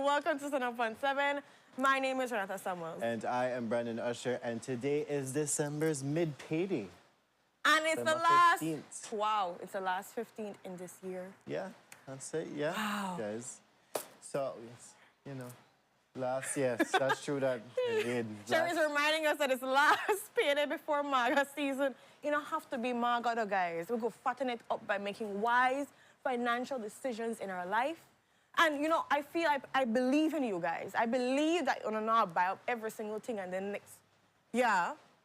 Welcome to Sun Up on 7. My name is Renata Samuels. And I am Brandon Usher, and today is December's mid-payday. And it's the last... 15th. Wow, it's the last 15th in this year. Yeah, that's it, yeah, wow. Guys. So, you know, yes, that's true that we did. Sherry's reminding us that it's the last payday before MAGA season. You don't have to be MAGA though, guys. We'll go fatten it up by making wise financial decisions in our life. And, you know, I believe in you guys. I believe that you're not buy up every single thing and then next,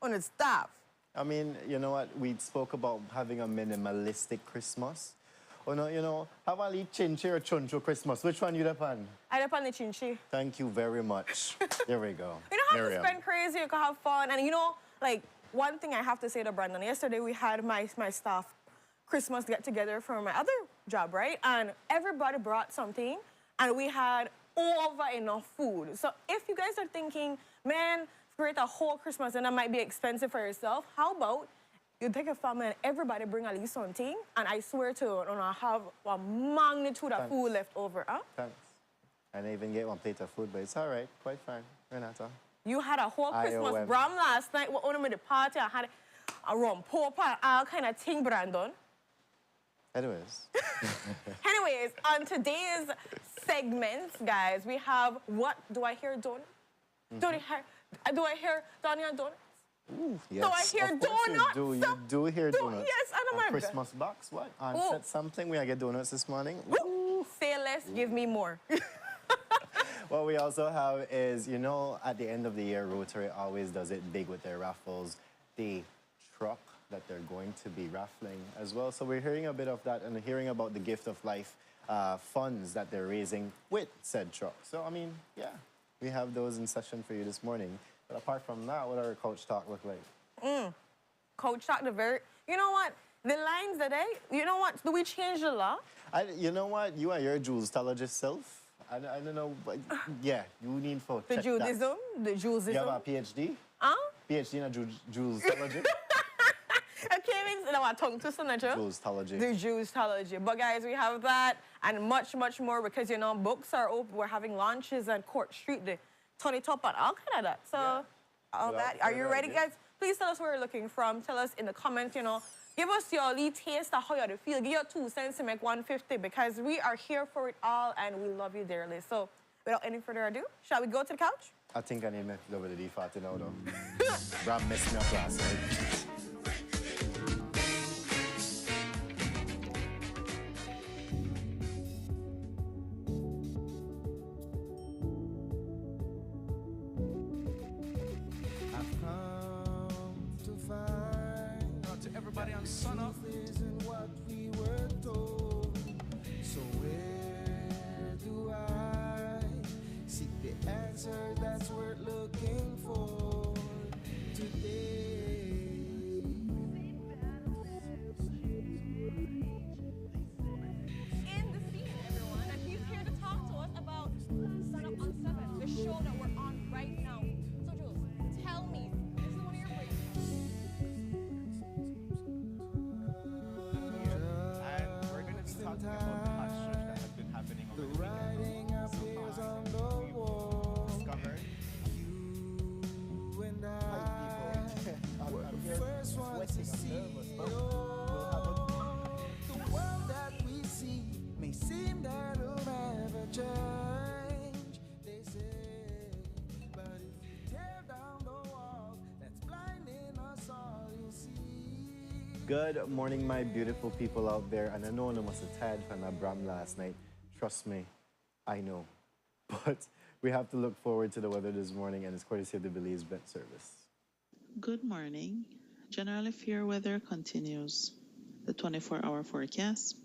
on its staff. I mean, you know what? We spoke about having a minimalistic Christmas. Oh, no, you know, have a little chinchi or chuncho Christmas. Which one you depend? I depend the chinchi. Thank you very much. There we go. You don't have to spend crazy. You can have fun. And, you know, like, one thing I have to say to Brandon, yesterday we had my staff Christmas get-together for my other job, right? And everybody brought something, and we had over enough food. So if you guys are thinking, man, create a whole Christmas and that might be expensive for yourself, how about you take a family and everybody bring at least something, and I swear to you, I have a magnitude of food left over, huh? Thanks. I didn't even get one plate of food, but it's all right, quite fine, Renata. You had a whole Christmas bram last night. We only made the party. I had a rum pop and all kind of thing, Brandon. Anyways, on today's segment, guys, we have What Do I Hear Donuts? Do I hear Donnie and Donuts? Ooh, yes. Do I hear donuts? You do hear donuts. Yes, I know. Christmas box, what? Said something. We get donuts this morning. Ooh. Say less, give me more. What we also have is, you know, at the end of the year, Rotary always does it big with their raffles. The truck that they're going to be raffling as well. So we're hearing a bit of that and hearing about the Gift of Life funds that they're raising with said truck. So, I mean, yeah, we have those in session for you this morning. But apart from that, what our Coach Talk look like? Coach Talk, you know what? The lines today, you know what? Do we change the law? You know what? You are your Julestalogist self. I don't know, but yeah, you need for the Judaism, the Julesism. You have a PhD? PhD in a Julestalogist? Tongue twister, Julestalology. The Julestalology. But guys, we have that and much, much more because, you know, books are open. We're having launches on Court Street, the Tony Top and all kind of that. So, all that. Are you ready, guys? Please tell us where you're looking from. Tell us in the comments, you know. Give us your lead taste of how you feel. Give your 2 cents to make 150 because we are here for it all and we love you dearly. So, without any further ado, shall we go to the couch? I think I need to go with the D40 now, though. Bram messed me up last night. Sun Up isn't what we were told. So where do I seek the answer that's worth looking for today? In the scene, everyone, and he's here to talk to us about Sun Up on 7, the show that we're on right now. So Jules, tell me, this is one of your favorites. Talking about the hot search that has been happening over the weekend. Discovered you and I were the first ones to see the world that we see may seem that it'll never change, they say, but if you tear down the walls that's blinding us all, you'll see. Good morning, my beautiful people out there. And I know I must have tired from that Bram last night. Trust me, I know. But we have to look forward to the weather this morning, and it's courtesy of the Belize Vet Service. Good morning. Generally fair weather continues. The 24-hour forecast.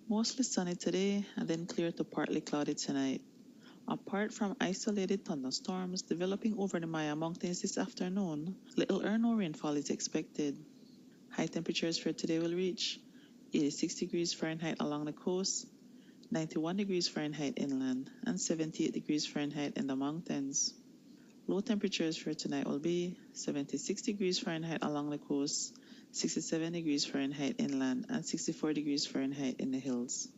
Mostly sunny today, and then clear to partly cloudy tonight. Apart from isolated thunderstorms developing over the Maya Mountains this afternoon, little or no rainfall is expected. High temperatures for today will reach 86 degrees Fahrenheit along the coast, 91 degrees Fahrenheit inland, and 78 degrees Fahrenheit in the mountains. Low temperatures for tonight will be 76 degrees Fahrenheit along the coast, 67 degrees Fahrenheit inland, and 64 degrees Fahrenheit in the hills.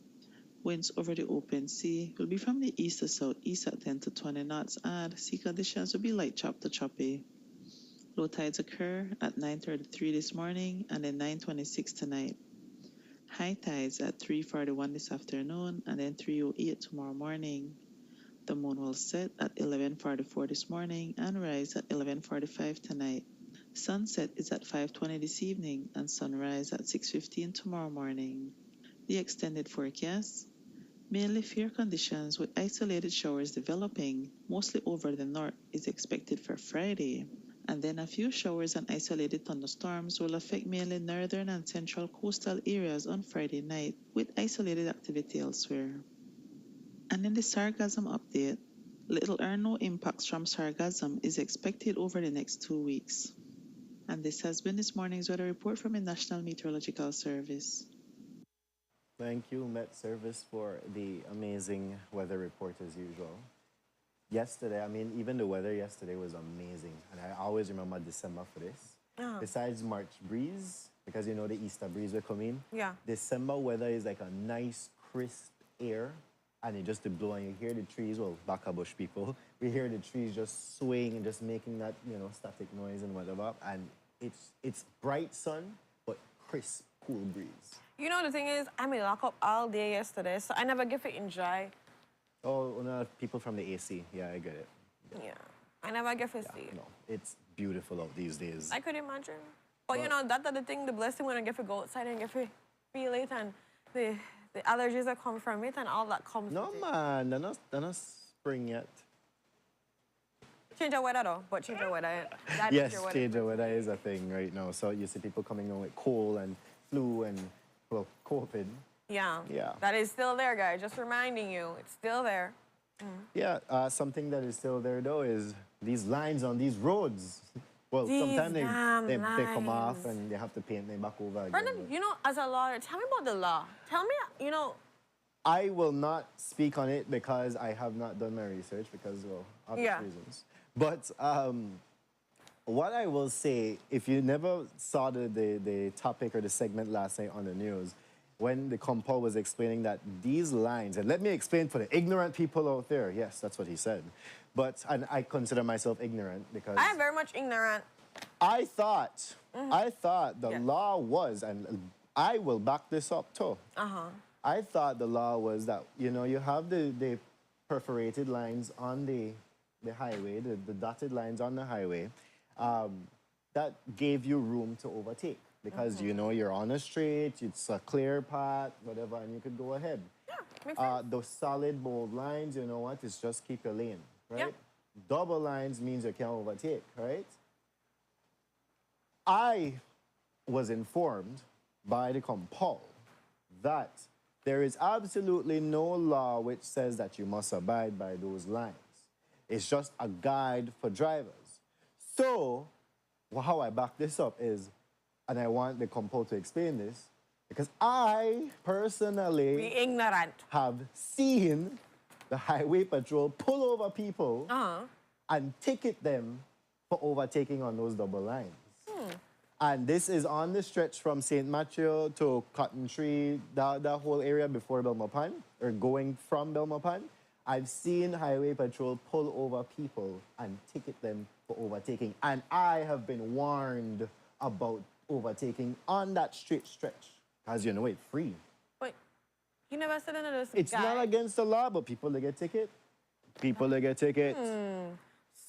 Winds over the open sea will be from the east to southeast at 10 to 20 knots, and sea conditions will be light chop to choppy. Low tides occur at 9:33 this morning and then 9:26 tonight. High tides at 3:41 this afternoon and then 3:08 tomorrow morning. The moon will set at 11:44 this morning and rise at 11:45 tonight. Sunset is at 5:20 this evening and sunrise at 6:15 tomorrow morning. The extended forecast: mainly fair conditions with isolated showers developing, mostly over the north, is expected for Friday. And then a few showers and isolated thunderstorms will affect mainly northern and central coastal areas on Friday night, with isolated activity elsewhere. And in the sargassum update, little or no impacts from sargassum is expected over the next 2 weeks. And this has been this morning's weather report from the National Meteorological Service. Thank you, Met Service, for the amazing weather report as usual. Yesterday, I mean, even the weather yesterday was amazing. And I always remember December for this. Besides March breeze, because you know the Easter breeze will come in. Yeah. December weather is like a nice, crisp air. And it just to blow, and you hear the trees, well, Baccabush people, we hear the trees just swaying and just making that, you know, static noise and whatever. And it's bright sun, but crisp, cool breeze. You know, the thing is, I'm in lockup all day yesterday, so I never get to enjoy. Oh, no, people from the AC. Yeah, I get it. Yeah. I never get to see. No, it's beautiful out these days. I could imagine. But you know, that's the thing, the blessing when I get to go outside and get to feel it and the allergies that come from it and all that comes No, with it. man, they're not spring yet. Change of weather though, but change of weather. That Yes, your weather. change of weather is a thing right now. So you see people coming on with cold and flu and, well, COVID. Yeah. Yeah. That is still there, guys. Just reminding you, it's still there. Yeah, something that is still there though is these lines on these roads. Well, These sometimes damn they come off lines. and they have to paint them back over again. Brendan, but you know, as a lawyer, tell me about the law. Tell me, you know, I will not speak on it because I have not done my research because, well, obvious Yeah. reasons. But what I will say, if you never saw the topic or the segment last night on the news, when the Compo was explaining that these lines, and let me explain for the ignorant people out there, yes, that's what he said. But, and I consider myself ignorant because I am very much ignorant. I thought the Yeah. law was, and I will back this up too. I thought the law was that, you know, you have the perforated lines on the highway, the dotted lines on the highway, that gave you room to overtake because, you know, you're on a straight, it's a clear path, whatever, and you could go ahead. Yeah, makes sense. Those solid, bold lines, you know what, it's just keep your lane, right? Yeah. Double lines means you can't overtake, right? I was informed by the Compo that there is absolutely no law which says that you must abide by those lines. It's just a guide for drivers. So, how I back this up is, and I want the Compo to explain this, because I personally Be ignorant. have seen the highway patrol pull over people and ticket them for overtaking on those double lines. And this is on the stretch from St. Matthew to Cotton Tree, that whole area before Belmopan, or going from Belmopan. I've seen highway patrol pull over people and ticket them for overtaking. And I have been warned about overtaking on that straight stretch. As you know, it's free. Wait, you never said another It's guy. not against the law, but people they get ticket. People they get ticket.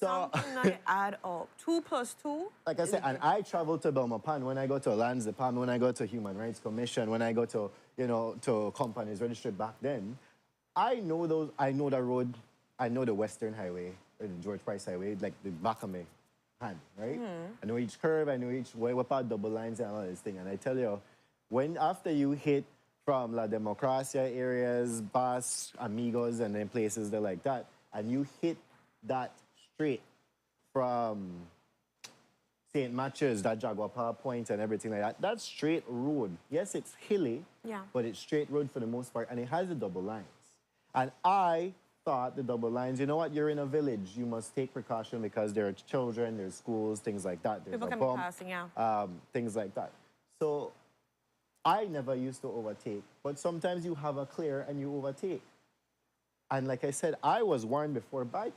So, Something not add up. 2 plus 2. like I said, and I travel to Belmopan when I go to Lands Department, when I go to Human Rights Commission, when I go to, you know, to companies registered back then. I know those, I know the road, I know the Western Highway, or the George Price Highway, like the back of my hand, right? I know each curve, I know each way, what part double lines and all this thing. And I tell you, when after you hit from La Democracia areas, Bas, Amigos, and then places that like that, and you hit that straight from St. Matthews, that Jaguar Power Point and everything like that, that's straight road. Yes, it's hilly, Yeah. but it's straight road for the most part, and it has the double lines. And I thought the double lines, you know what, you're in a village, you must take precaution because there are children, there's schools, things like that. There's People a can be bump, passing, yeah. things like that. So I never used to overtake, but sometimes you have a clear and you overtake. And like I said, I was warned before by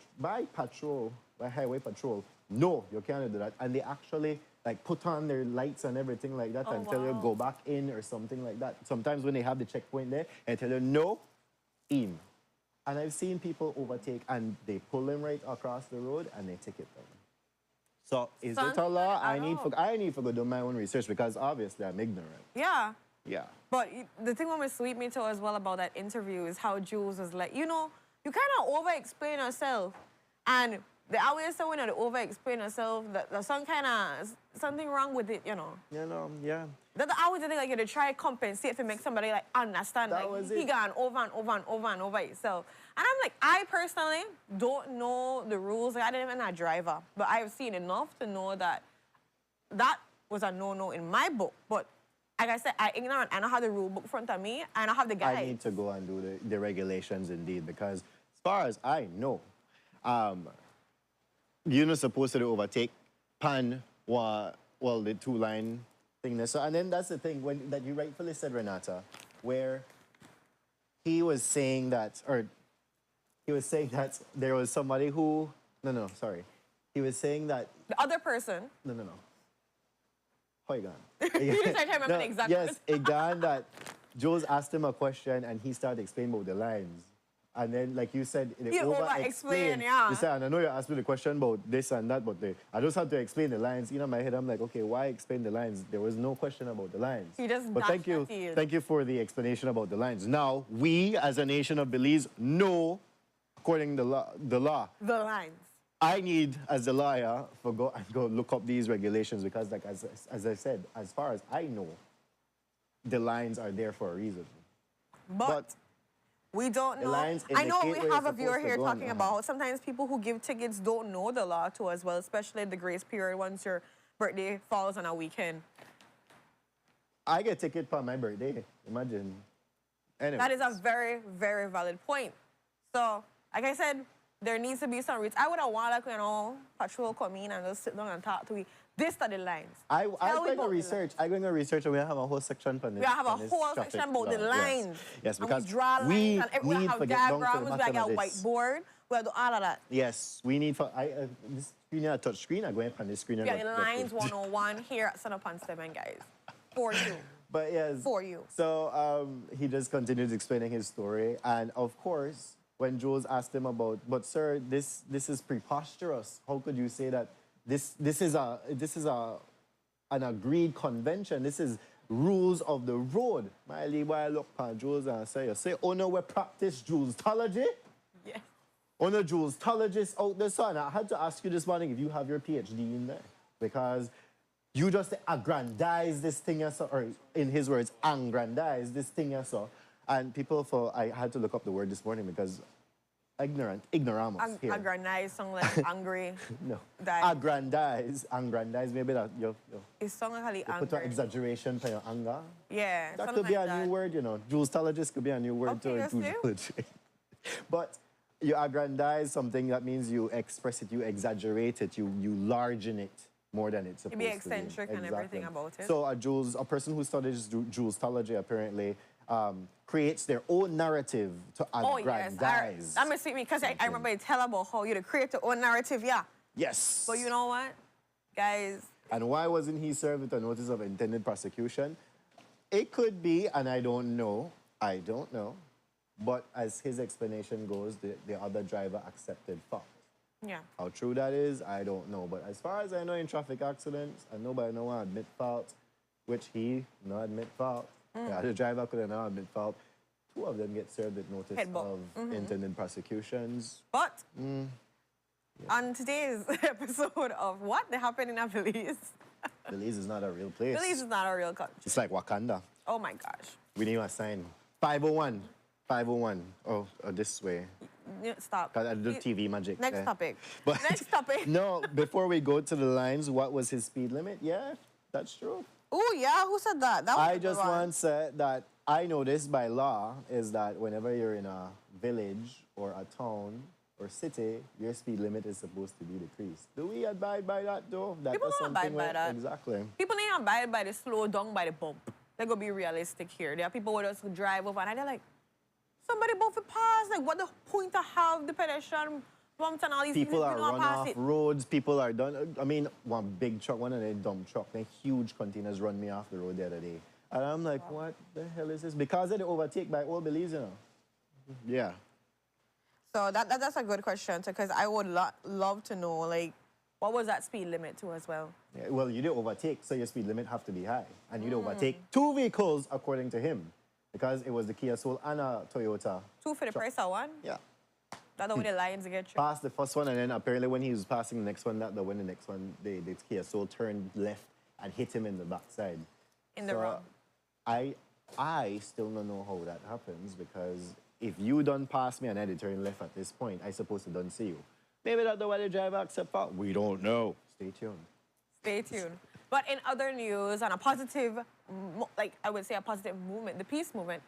patrol, by highway patrol, no, you can't do that. And they actually like put on their lights and everything like that and tell you wow. go back in or something like that. Sometimes when they have the checkpoint there, and tell you no, in. And I've seen people overtake and they pull them right across the road and they ticket them. So is it a Something law? I I need to go do my own research because obviously I'm ignorant. Yeah. Yeah. But the thing that was sweet me too as well about that interview is how Jules was like, you know, you kind of over-explain yourself. And the always say when you over-explain yourself, that there's some kind of, something wrong with it, you know. You know, yeah. That I always think like you to try to compensate to make somebody like understand That like was he it. gone over and over and over and over itself. And I'm like, I personally don't know the rules. Like, I didn't even a driver, but I've seen enough to know that that was a no-no in my book. But like I said, I ignorant. I don't have the rule book in front of me. I don't have the guide. I need to go and do the regulations indeed because as far as I know, you're not supposed to overtake pan well the two-line thing there. So and then that's the thing when that you rightfully said, Renata, where he was saying that there was somebody who sorry. He was saying that The other person, no. How you gone? you just try to remember the exact Yes, it gone that Jules asked him a question and he started explaining about the lines. And then, like you said, You over-explain, yeah. You said, and I know you asked me the question about this and that, but I just had to explain the lines. You know, in my head, I'm like, okay, why explain the lines? There was no question about the lines. He just But dashed at you. thank you for the explanation about the lines. Now, we, as a nation of Belize, know, according to the law, the lines. I need, as the lawyer, to go look up these regulations because, like as I said, as far as I know, the lines are there for a reason. But we don't the know. lines I know indicate we where have you're a viewer supposed to here go on, talking about how sometimes people who give tickets don't know the law too as well, especially the grace period once your birthday falls on a weekend. I get ticket for my birthday. Imagine. Anyway. That is a very, very valid point. So, like I said, there needs to be some routes. I would have wanted, you know, patrol come in and just sit down and talk to we. This are the lines. I'm Tell me going to about the research. I'm going to research and we'll have a whole section for this. We have a on this whole traffic section about the law. lines. Yes, And because we draw lines we and we need have to get down to diagrams, the we bottom have of a this. whiteboard, we have all of that. Yes, we need for this screen, a touch screen. I go on this screen. We got the lines 101 here at Sun Up on 7, guys. For you. But yes. For you. So he just continues explaining his story, and of course, when Jules asked him about, but sir, this is preposterous. How could you say that? This is an agreed convention. This is rules of the road. My little boy look at Jules and say, oh no, we practice Julesology? Yes. Oh no, Julesologists out there, son. I had to ask you this morning if you have your PhD in there. Because you just aggrandize this thing, or in his words, aggrandize this thing, and people I had to look up the word this morning because ignoramus here. Aggrandize sound like angry. No. Die. Aggrandize, maybe that you It's sound like put an angry. exaggeration for your anger. Yeah. That something could be like a that. new word, you know. Julesologist could be a new word Okay, to yes, But you aggrandize something, that means you express it, you exaggerate it, you largen it more than it's supposed be to be. eccentric and everything about it. So a person who studies Julesology apparently creates their own narrative to Oh, aggrandize. yes. That must me because I remember you tell about how you to create your own narrative, yeah. Yes. But you know what, guys? And why wasn't he served with a notice of intended prosecution? It could be, and I don't know. But as his explanation goes, the other driver accepted fault. Yeah. How true that is, I don't know. But as far as I know in traffic accidents, and nobody no one admit fault, which he no admit fault. The other driver couldn't admit fault. Two of them get served with notice Headbutt. of intended prosecutions. But on today's episode of What They Happened in Belize, Belize is not a real place. Belize is not a real country. It's like Wakanda. Oh my gosh. We need a sign. 501. 501. Oh, this way. Stop. 'Cause I do You- TV magic. Next there. topic. But Next topic. no, before we go to the lines, what was his speed limit? Yeah, that's true. Oh, yeah. Who said that? That was I a good just one. once said that I know this by law is that whenever you're in a village or a town or city, your speed limit is supposed to be decreased. Do we abide by that though? That People was don't abide something by where- that. Exactly. People need to abide by the slow down by the bump. They're going to be realistic here. There are people who just drive over and they're like, somebody both pass. Like, what the point to have the pedestrian bumps and all these People things? are You don't run pass off it. roads. People are done. I mean, one big truck, one of them dump truck, then huge containers run me off the road the other day. And I'm like, what the hell is this? Because of the overtake by all beliefs, you know. Yeah. So that's a good question, because I would love to know, like, what was that speed limit to as well? Yeah, well, you did overtake, so your speed limit have to be high. And you did Hmm. overtake 2 vehicles, according to him. Because it was the Kia Soul and a Toyota. 2 for the price of 1? Yeah. That's the way the lines get you. Passed the first one, and then apparently when he was passing the next one, when the next one, the Kia Soul turned left and hit him in the backside. In the So, wrong. I still don't know how that happens, because if you done pass me and I did turn left at this point, I supposed to done see you. Maybe that's the way the driver accept fault. We don't know. Stay tuned. Stay tuned. But in other news, on a positive, like I would say a positive movement, the peace movement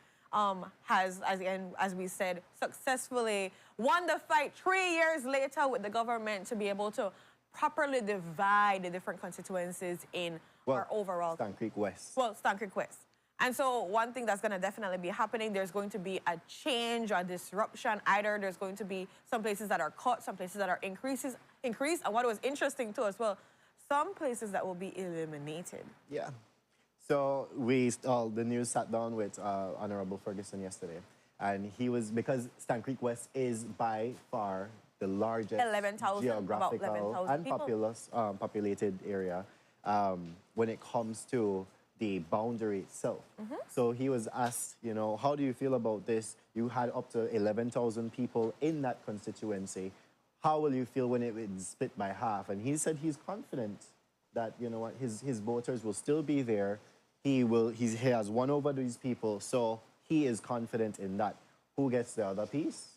has, as we said, successfully won the fight 3 years later with the government to be able to properly divide the different constituencies in our overall... Stan Creek West. Well, Stan Creek West. And so one thing that's going to definitely be happening, there's going to be a change, a disruption. Either there's going to be some places that are cut, some places that are increased. And what was interesting too as well, some places that will be eliminated. Yeah. So the news sat down with Honorable Ferguson yesterday, and he was, because Stan Creek West is by far the largest 11,000, about geographical 11,000 and people. populated area when it comes to the boundary itself. So he was asked, you know, how do you feel about this? You had up to 11,000 people in that constituency. How will you feel when it is split by half? And he said he's confident that, you know what, his voters will still be there. He has won over these people, so he is confident in that. Who gets the other piece?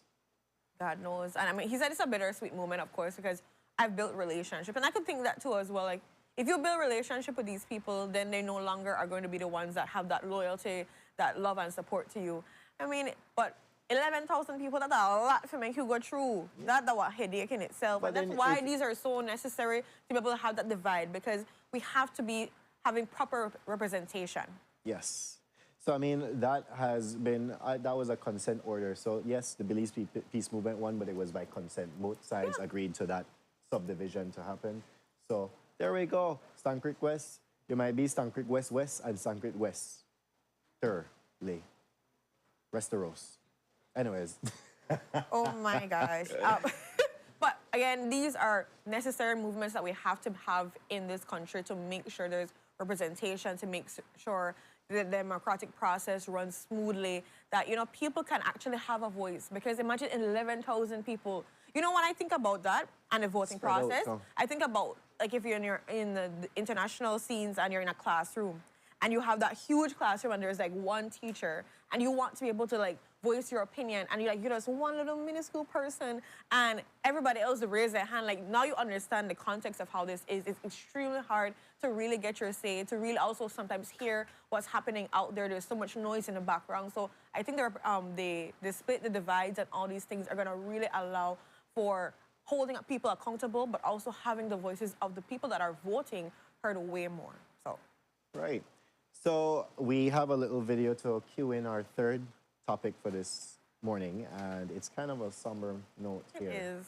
God knows. And I mean, he said it's a bittersweet moment, of course, because I've built relationship. And I could think that too as well. Like, if you build relationship with these people, then they no longer are going to be the ones that have that loyalty, that love and support to you. I mean, but 11,000 people, that's a lot for make you go through. That's a headache in itself. But And that's then why if- these are so necessary to be able to have that divide, because we have to be having proper representation. Yes. So, I mean, that has been, that was a consent order. So, yes, the Belize Peace Movement won, but it was by consent. Both sides agreed to that subdivision to happen. So, there we go. Stan Creek West. You might be Stan Creek West West and Stan Creek West. Thurley. Resteros. Anyways. Oh my gosh. But again, these are necessary movements that we have to have in this country to make sure there's representation, to make sure the democratic process runs smoothly, that, you know, people can actually have a voice. Because imagine 11,000 people. You know, when I think about that and the voting Spread out, process, so. I think about, like, if you're in the international scenes and you're in a classroom, and you have that huge classroom and there's like one teacher, and you want to be able to like voice your opinion, and you're just one little minuscule person, and everybody else to raise their hand. Like, now you understand the context of how this is. It's extremely hard to really get your say, to really also sometimes hear what's happening out there. There's so much noise in the background. So I think the split, the divides, and all these things are gonna really allow for holding up people accountable, but also having the voices of the people that are voting heard way more. So. Right. So we have a little video to cue in our third topic for this morning, and it's kind of a somber note It here. is.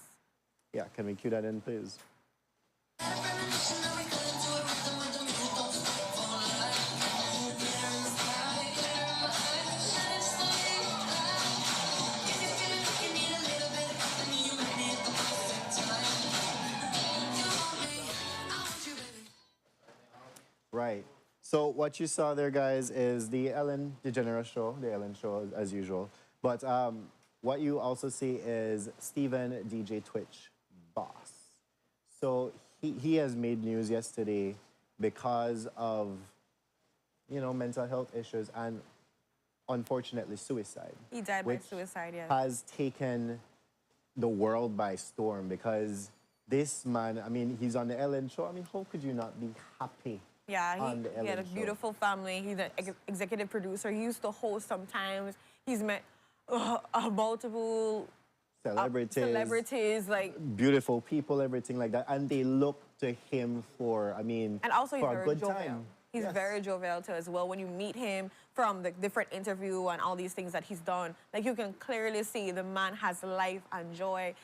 Yeah, can we cue that in, please? Right. So what you saw there, guys, is the Ellen DeGeneres show, the Ellen show as usual. But what you also see is Stephen DJ Twitch Boss. So he has made news yesterday because of, you know, mental health issues. And unfortunately, suicide. He died by which suicide, yes. has taken the world by storm because this man, I mean, he's on the Ellen show. I mean, how could you not be happy Yeah, on the he had a Ellen show? beautiful family. He's an executive producer. He used to host sometimes. He's met multiple celebrities, like, beautiful people, everything like that. And they look to him for, I mean, and also he's for a very good jovial. time. He's Yes. very jovial too as well. When you meet him from the different interview and all these things that he's done, like you can clearly see the man has life and joy,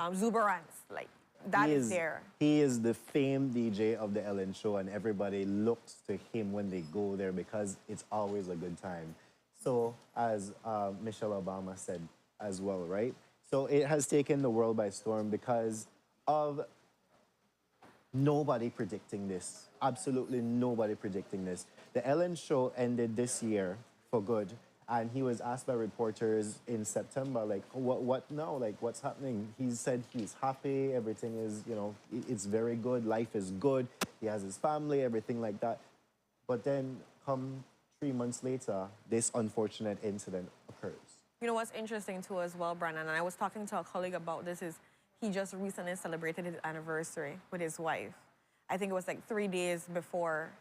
exuberance. Like that is there. He is the famed DJ of the Ellen Show, and everybody looks to him when they go there because it's always a good time. So, as Michelle Obama said as well, right? So it has taken the world by storm because of nobody predicting this. Absolutely nobody predicting this. The Ellen Show ended this year for good. And he was asked by reporters in September, like, what now? Like, what's happening? He said he's happy. Everything is, you know, it's very good. Life is good. He has his family, everything like that. But then come 3 months later, this unfortunate incident occurs. You know what's interesting too as well, Brandon, and I was talking to a colleague about this, is he just recently celebrated his anniversary with his wife. I think it was like 3 days before.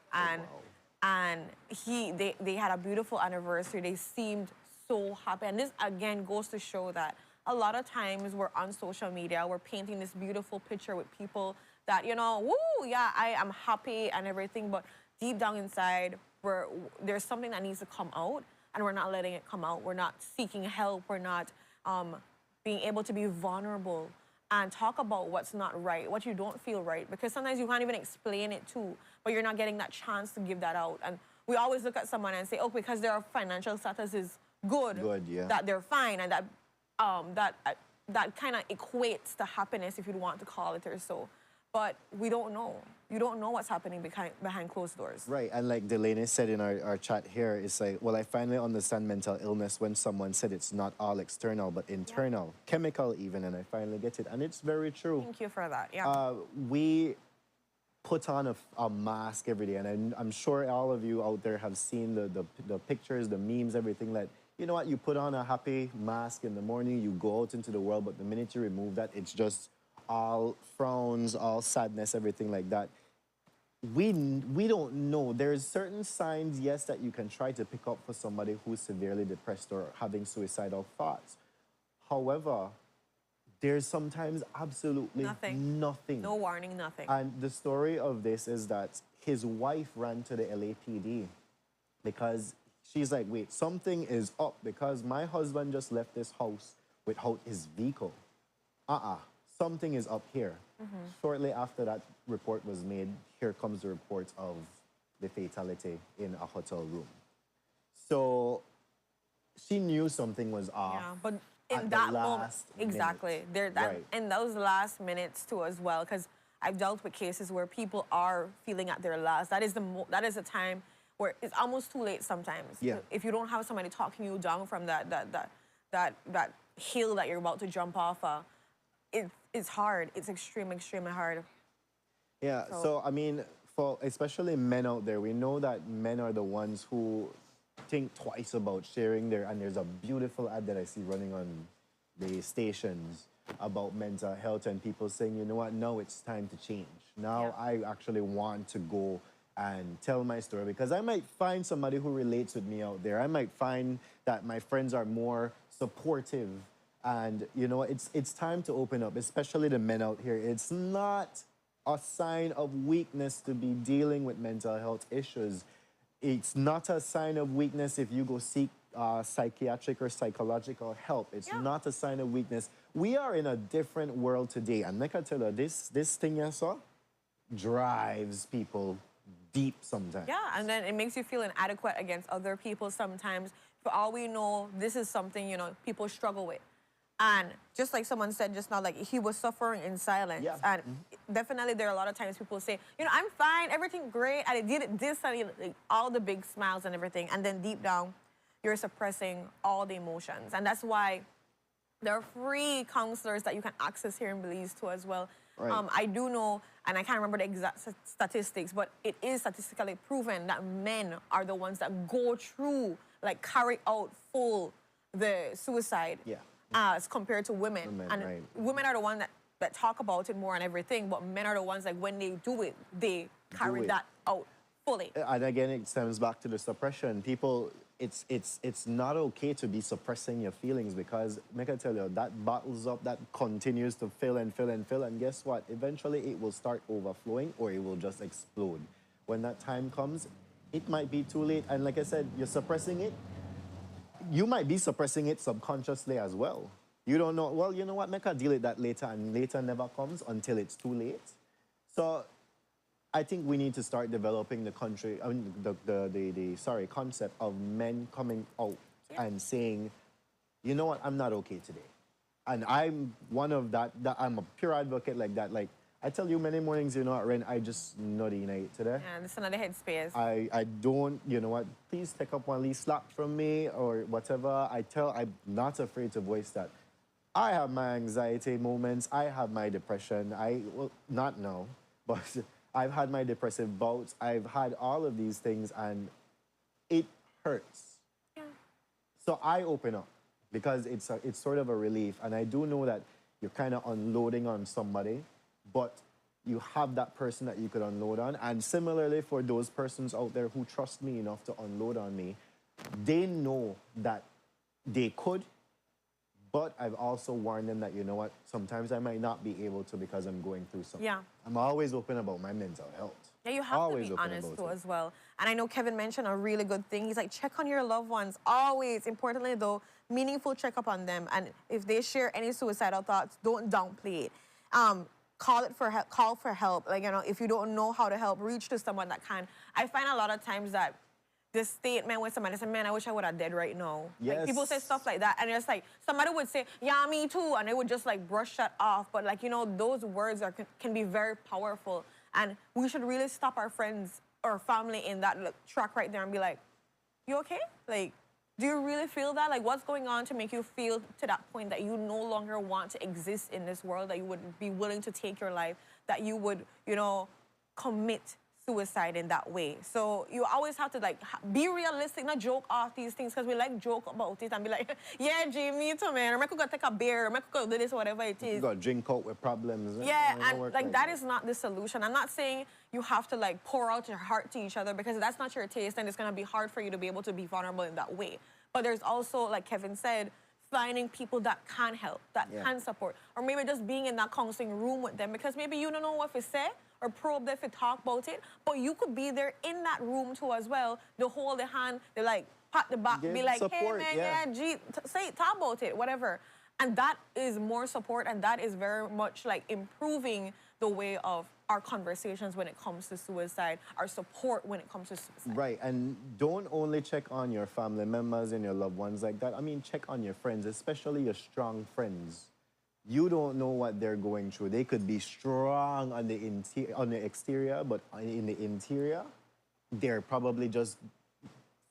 And they had a beautiful anniversary. They seemed so happy. And this again goes to show that a lot of times we're on social media, we're painting this beautiful picture with people that, you know, woo, yeah, I am happy and everything, but deep down inside, there's something that needs to come out, and we're not letting it come out. We're not seeking help. We're not being able to be vulnerable and talk about what's not right, what you don't feel right, because sometimes you can't even explain it too, but you're not getting that chance to give that out. And we always look at someone and say, oh, because their financial status is good, yeah. that they're fine, and that kind of equates to happiness, if you want to call it or so. But we don't know. You don't know what's happening behind closed doors. Right, and like Delaney said in our chat here, it's like, well, I finally understand mental illness when someone said it's not all external, but internal, chemical even, and I finally get it. And it's very true. Thank you for that, yeah. We put on a mask every day, and I'm sure all of you out there have seen the pictures, the memes, everything that, you know what, you put on a happy mask in the morning, you go out into the world, but the minute you remove that, it's just all frowns, all sadness, everything like that. We don't know. There's certain signs, yes, that you can try to pick up for somebody who's severely depressed or having suicidal thoughts. However, there's sometimes absolutely nothing. No warning, nothing. And the story of this is that his wife ran to the LAPD because she's like, wait, something is up because my husband just left this house without his vehicle. Something is up here. Shortly after that report was made, here comes the report of the fatality in a hotel room. So she knew something was off. Yeah, but in that moment, exactly. In those last minutes too as well, because I've dealt with cases where people are feeling at their last. That is the time where it's almost too late sometimes. Yeah. If you don't have somebody talking you down from that hill that you're about to jump off of, it's hard. It's extremely hard. Yeah, so I mean, for especially men out there, we know that men are the ones who think twice about sharing and there's a beautiful ad that I see running on the stations about mental health and people saying, you know what, now it's time to change. Now I actually want to go and tell my story because I might find somebody who relates with me out there. I might find that my friends are more supportive. And, you know, it's time to open up, especially the men out here. It's not a sign of weakness to be dealing with mental health issues. It's not a sign of weakness if you go seek psychiatric or psychological help. It's not a sign of weakness. We are in a different world today. And like I tell you, this thing you saw drives people deep sometimes. Yeah, and then it makes you feel inadequate against other people sometimes. For all we know, this is something, you know, people struggle with. And just like someone said just now, like he was suffering in silence. Yeah. And definitely there are a lot of times people say, you know, I'm fine, everything great, and I did it this and like, all the big smiles and everything. And then deep down, you're suppressing all the emotions. And that's why there are free counselors that you can access here in Belize too as well. Right. I do know, and I can't remember the exact statistics, but it is statistically proven that men are the ones that go through like carry out full the suicide Yeah. as compared to women. Women, And right. women are the ones that talk about it more and everything, but men are the ones like when they do it, they carry it. that out fully. And again, it stems back to the suppression. People, it's not okay to be suppressing your feelings because, make I tell you, that bottles up, that continues to fill and fill and fill. And guess what? Eventually, it will start overflowing or it will just explode. When that time comes, it might be too late. And like I said, you're suppressing it. You might be suppressing it subconsciously as well. You don't know, well, you know what? Make I deal with that later, and later never comes until it's too late. So I think we need to start developing the country, I mean, the concept of men coming out and saying, you know what, I'm not okay today. And I'm one of that I'm a pure advocate like that. Like, I tell you many mornings, you know what, Ren, I just not eating it today. And it's another headspace. I don't, you know what, please take up one least slap from me or whatever. I'm not afraid to voice that. I have my anxiety moments. I have my depression. Well, not now, but I've had my depressive bouts. I've had all of these things and it hurts. Yeah. So I open up because it's sort of a relief. And I do know that you're kind of unloading on somebody, but you have that person that you could unload on. And similarly for those persons out there who trust me enough to unload on me, they know that they could, but I've also warned them that, you know what, sometimes I might not be able to because I'm going through something. Yeah. I'm always open about my mental health. Yeah, you have Always to be open honest about too it. as well. And I know Kevin mentioned a really good thing. He's like, check on your loved ones. Always, importantly though, meaningful checkup on them. And if they share any suicidal thoughts, don't downplay it. Call for help. Like, you know, if you don't know how to help, reach to someone that can. I find a lot of times that this statement when somebody says, man, I wish I would have dead right now. Like, people say Yes. stuff like that, and it's like, somebody would say, yeah, me too, and they would just like brush that off. But like, you know, those words can be very powerful. And we should really stop our friends or family in that track right there and be like, you okay? Like, do you really feel that? Like, what's going on to make you feel to that point that you no longer want to exist in this world, that you would be willing to take your life, that you would, you know, commit suicide in that way? So you always have to like be realistic, not joke off these things, because we like joke about it and be like, yeah, Jamie, too, man. I could go take a beer, I could go do this, whatever it is. You got to drink out with problems. Yeah, It don't and work like that is not the solution. I'm not saying you have to like pour out your heart to each other, because that's not your taste, and it's gonna be hard for you to be able to be vulnerable in that way. But there's also, like Kevin said, finding people that can help, that can support, or maybe just being in that counseling room with them, because maybe you don't know what to say or probe if you talk about it, but you could be there in that room too as well. They hold the hand, they like pat the back, Give be like, support, hey man, yeah. say talk about it, whatever. And that is more support, and that is very much like improving the way of our conversations when it comes to suicide, our support when it comes to suicide. Right, and don't only check on your family members and your loved ones like that. I mean, check on your friends, especially your strong friends. You don't know what they're going through. They could be strong on the exterior, but in the interior, they're probably just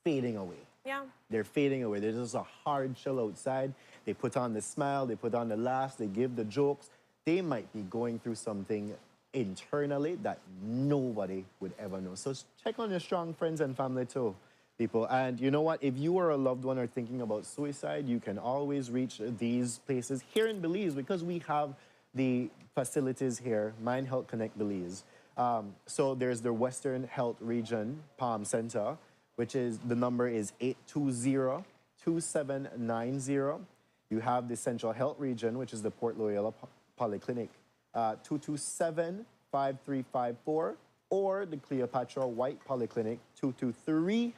fading away. Yeah. They're fading away. There's just a hard shell outside. They put on the smile, they put on the laughs, they give the jokes. They might be going through something internally that nobody would ever know. So check on your strong friends and family too, people. And you know what? If you or a loved one are thinking about suicide, you can always reach these places here in Belize, because we have the facilities here, Mind Health Connect Belize. So there's the Western Health Region Palm Center, which is, the number is 820-2790. You have the Central Health Region, which is the Port Loyola Polyclinic, 227-5354, or the Cleopatra White Polyclinic, 223-0131.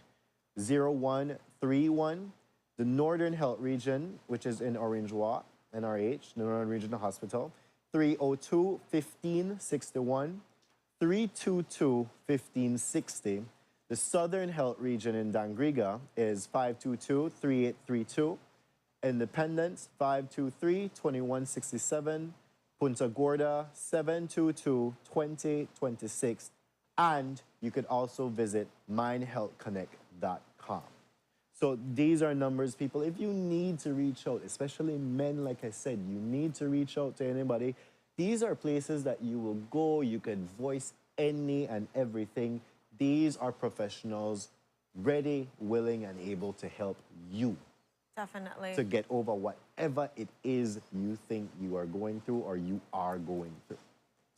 The Northern Health Region, which is in Orange Walk, NRH, the Northern Regional Hospital, 302-1561, 322-1560. The Southern Health Region in Dangriga is 522-3832. Independence, 523-2167. Punta Gorda, 722-2026. And you could also visit mindhealthconnect.com. So these are numbers, people. If you need to reach out, especially men, like I said, you need to reach out to anybody. These are places that you will go. You can voice any and everything. These are professionals ready, willing, and able to help you Definitely. to get over whatever it is you think you are going through or you are going through.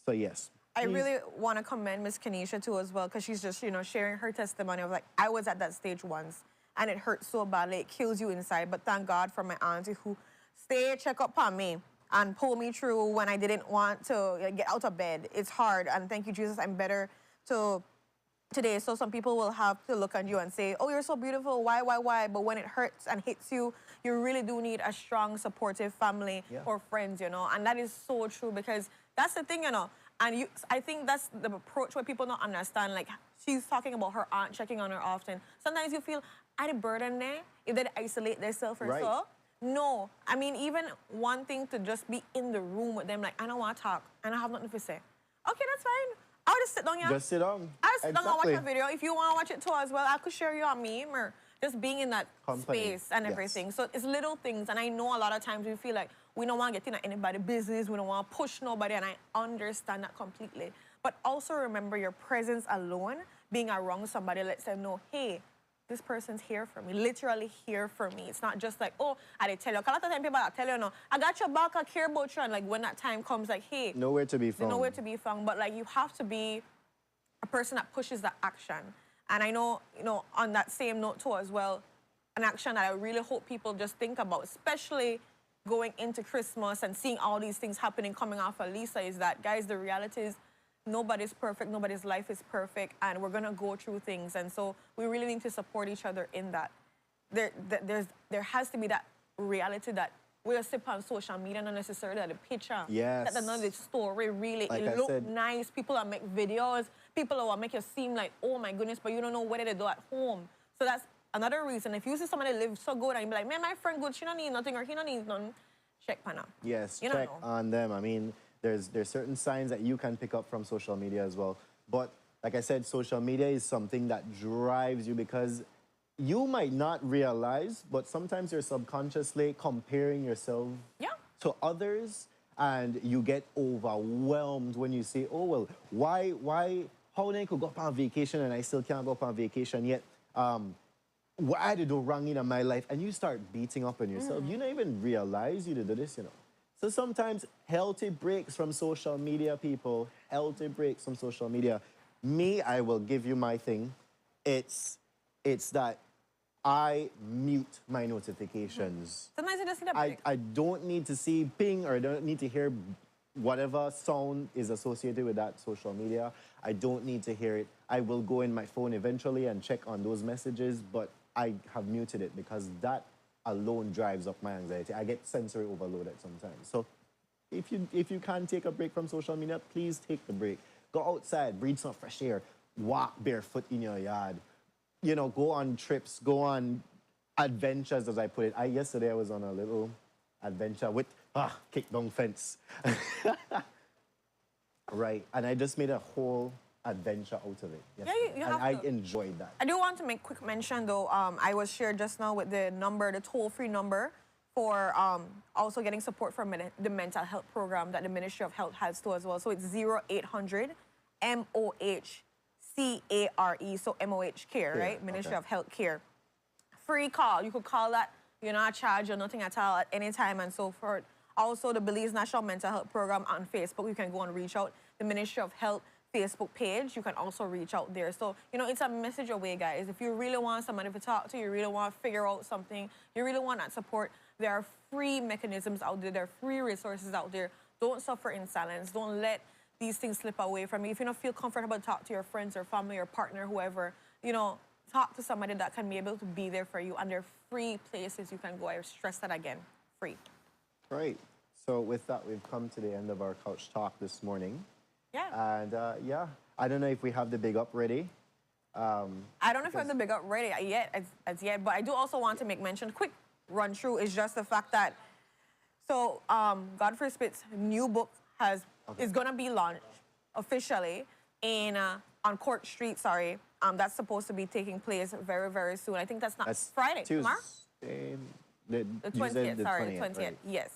So yes. I please- really want to commend Miss Kanisha too as well, because she's just, sharing her testimony of like, I was at that stage once and it hurts so badly, it kills you inside. But thank God for my auntie who stayed, check up on me and pull me through when I didn't want to get out of bed. It's hard, and thank you, Jesus, I'm better today. So some people will have to look at you and say, oh, you're so beautiful, why? But when it hurts and hits you, you really do need a strong, supportive family Yeah. or friends, and that is so true, because that's the thing, and I think that's the approach where people don't understand. Like, she's talking about her aunt checking on her often. Sometimes you feel, are the burden there if they isolate themselves or Right. so? No. I mean, even one thing to just be in the room with them, like, I don't want to talk, and I have nothing to say. Okay, that's fine. I'll just sit down here. Just sit down. I'll sit down and watch Exactly. a video. If you want to watch it too as well, I could share you a meme or just being in that Company, space and yes. everything. So it's little things, and I know a lot of times we feel like we don't want to get into anybody's business, we don't want to push nobody, and I understand that completely. But also remember, your presence alone, being around somebody lets them know, hey, this person's here for me, literally here for me. It's not just like, oh, I did tell you. 'Cause a lot of time people tell you, no, I got your back, I care about you. And like when that time comes, like, hey, Nowhere to be there's found. nowhere to be found. But like you have to be a person that pushes that action. And I know, on that same note too as well, an action that I really hope people just think about, especially going into Christmas and seeing all these things happening coming off of Lisa, is that, guys, the reality is nobody's perfect, nobody's life is perfect, and we're gonna go through things. And so we really need to support each other in that. There has to be that reality that we'll sip on social media, not necessarily the picture. Yes. That's another story, really. Like I It look said- nice. People that make videos, people that will make you seem like, oh my goodness, but you don't know what they do at home. So that's another reason. If you see somebody live so good and you be like, man, my friend good, she don't need nothing or he don't need nothing, check pana. Yes, You don't check know. on them. I mean, there's certain signs that you can pick up from social media as well. But like I said, social media is something that drives you, because you might not realize, but sometimes you're subconsciously comparing yourself Yeah. to others, and you get overwhelmed when you say, oh, well, how they could go up on vacation and I still can't go up on vacation yet? What I did do wrong in my life? And you start beating up on yourself. You don't even realize you did this, So sometimes healthy breaks from social media, people, healthy breaks from social media. Me, I will give you my thing. It's that I mute my notifications. Sometimes you just need a break. I don't need to see ping, or I don't need to hear whatever sound is associated with that social media. I don't need to hear it. I will go in my phone eventually and check on those messages, but I have muted it because that alone drives up my anxiety. I get sensory overloaded sometimes. So if you can't take a break from social media, please take the break. Go outside, breathe some fresh air, walk barefoot in your yard. Go on trips, go on adventures, as I put it. Yesterday I was on a little adventure with kick down fence. Right, and I just made a whole adventure out of it. Yeah, you and have I to. enjoyed that. I do want to make quick mention though. I was shared just now with the toll-free number for also getting support from the mental health program that the Ministry of Health has too as well. So it's 0800 MOHCARE, so MOH care, right? Ministry okay. of Health Care. Free call. You could call that. You're not charged or nothing at all at any time and so forth. Also, the Belize National Mental Health Program on Facebook. You can go and reach out. The Ministry of Health Facebook page, you can also reach out there. So, it's a message away, guys. If you really want somebody to talk to, you really want to figure out something, you really want that support, there are free mechanisms out there. There are free resources out there. Don't suffer in silence. Don't let these things slip away from you. If you don't feel comfortable to talk to your friends or family or partner, whoever, talk to somebody that can be able to be there for you. And there are free places you can go. I stress that again. Free. Right. So with that, we've come to the end of our couch talk this morning. Yeah. And I don't know if we have the big up ready. I don't know if I have the big up ready yet, as yet, but I do also want to make mention, quick run through, is just the fact that, Godfrey Spitz's new book is going to be launched officially on Court Street, that's supposed to be taking place very, very soon. I think that's not Friday, Tuesday. tomorrow? The The 20th, sorry, the 20th, right. yes.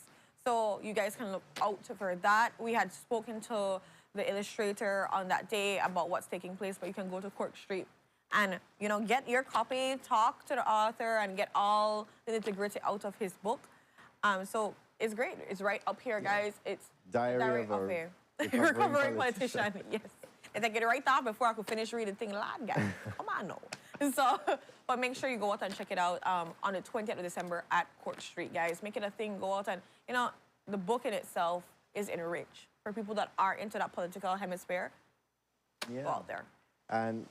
So you guys can look out for that. We had spoken to the illustrator on that day about what's taking place, but you can go to Court Street and get your copy, talk to the author, and get all the nitty-gritty out of his book. So it's great. It's right up here, guys. It's Diary of a Recovering Politician. Yes. And I get it right off before I could finish reading thing loud, guys. Come on, no. So, but make sure you go out and check it out on the 20th of December at Court Street, guys. Make it a thing. Go out and, the book in itself is enriched for people that are into that political hemisphere. Yeah. Go out there. And